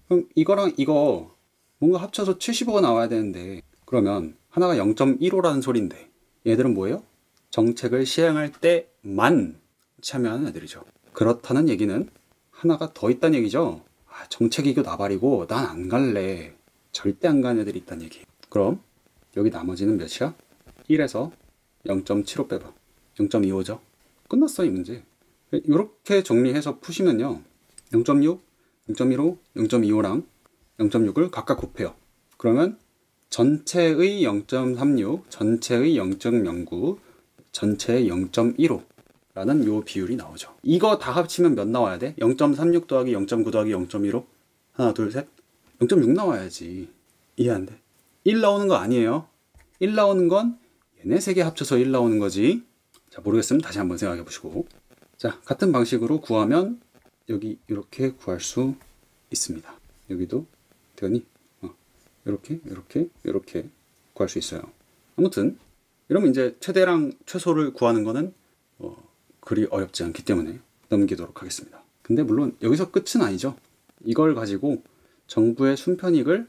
그럼 이거랑 이거 뭔가 합쳐서 75가 나와야 되는데, 그러면 하나가 0.15라는 소리인데 얘들은 뭐예요? 정책을 시행할 때만 참여하는 애들이죠. 그렇다는 얘기는 하나가 더 있다는 얘기죠. 정책 이거 나발이고 난 안 갈래, 절대 안 가는 애들이 있다는 얘기. 그럼 여기 나머지는 몇이야? 1에서 0.75 빼봐. 0.25죠. 끝났어, 이 문제. 이렇게 정리해서 푸시면요, 0.6, 0.15, 0.25랑 0.6을 각각 곱해요. 그러면 전체의 0.36, 전체의 0.09, 전체의 0.15 라는 요 비율이 나오죠. 이거 다 합치면 몇 나와야 돼? 0.36 더하기 0.9 더하기 0.15? 하나, 둘, 셋. 0.6 나와야지. 이해 안 돼? 1 나오는 거 아니에요. 1 나오는 건 얘네 3개 합쳐서 1 나오는 거지. 자, 모르겠으면 다시 한번 생각해 보시고. 자, 같은 방식으로 구하면 여기 이렇게 구할 수 있습니다. 여기도 되니? 이렇게 구할 수 있어요. 아무튼 이러면 이제 최대랑 최소를 구하는 거는 그리 어렵지 않기 때문에 넘기도록 하겠습니다. 근데 물론 여기서 끝은 아니죠. 이걸 가지고 정부의 순편익을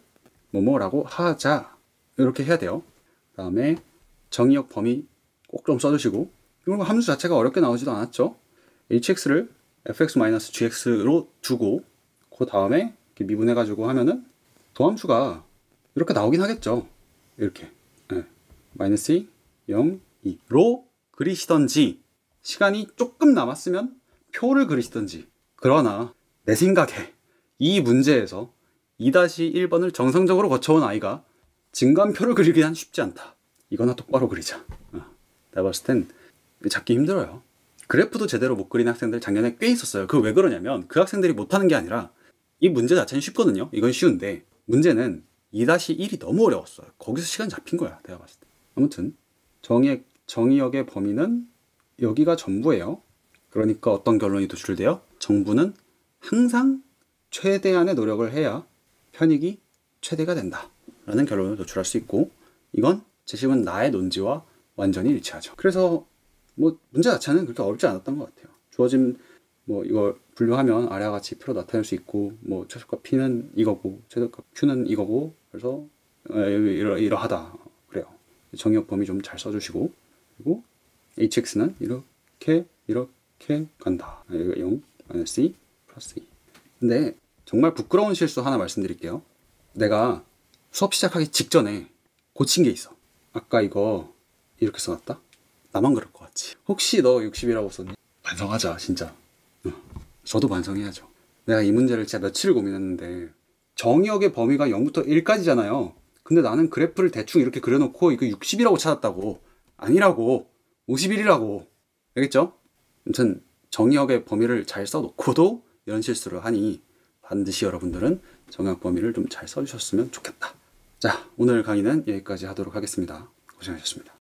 뭐뭐라고 하자, 이렇게 해야 돼요. 그 다음에 정의역 범위 꼭 좀 써주시고, 이건 함수 자체가 어렵게 나오지도 않았죠. hx를 fx-gx로 두고 그 다음에 이렇게 미분해가지고 하면은 도함수가 이렇게 나오긴 하겠죠. 이렇게 마이너스 2, 0, 2로 그리시던지, 시간이 조금 남았으면 표를 그리시던지. 그러나 내 생각에 이 문제에서 2-1번을 정상적으로 거쳐온 아이가 증감표를 그리기란 쉽지 않다. 이거나 똑바로 그리자. 내가 봤을 땐 잡기 힘들어요. 그래프도 제대로 못 그린 학생들 작년에 꽤 있었어요. 그 왜 그러냐면 그 학생들이 못하는 게 아니라 이 문제 자체는 쉽거든요. 이건 쉬운데 문제는 2-1이 너무 어려웠어요. 거기서 시간 잡힌 거야, 내가 봤을 때. 아무튼 정의역의 범위는 여기가 전부예요. 그러니까 어떤 결론이 도출돼요? 정부는 항상 최대한의 노력을 해야 편익이 최대가 된다 라는 결론을 도출할 수 있고, 이건 재심은 나의 논지와 완전히 일치하죠. 그래서 뭐 문제 자체는 그렇게 어렵지 않았던 것 같아요. 주어진 뭐 이걸 분류하면 아래와 같이 표로 나타낼 수 있고, 뭐 최소값 P는 이거고 최소값 Q는 이거고, 그래서 이러하다 그래요. 정의역 범위 좀 잘 써주시고, 그리고 hx는 이렇게 간다. 0, 마이너스 2, 플러스 2. 근데 정말 부끄러운 실수 하나 말씀드릴게요. 내가 수업 시작하기 직전에 고친 게 있어. 아까 이거 이렇게 써놨다? 나만 그럴 것 같지? 혹시 너 60이라고 썼니? 반성하자, 진짜. 저도 반성해야죠. 내가 이 문제를 진짜 며칠 고민했는데 정의역의 범위가 0부터 1까지잖아요. 근데 나는 그래프를 대충 이렇게 그려놓고 이거 60이라고 찾았다고. 아니라고. 51이라고. 알겠죠? 아무튼 정의역의 범위를 잘 써놓고도 이런 실수를 하니 반드시 여러분들은 정의역 범위를 좀 잘 써주셨으면 좋겠다. 자, 오늘 강의는 여기까지 하도록 하겠습니다. 고생하셨습니다.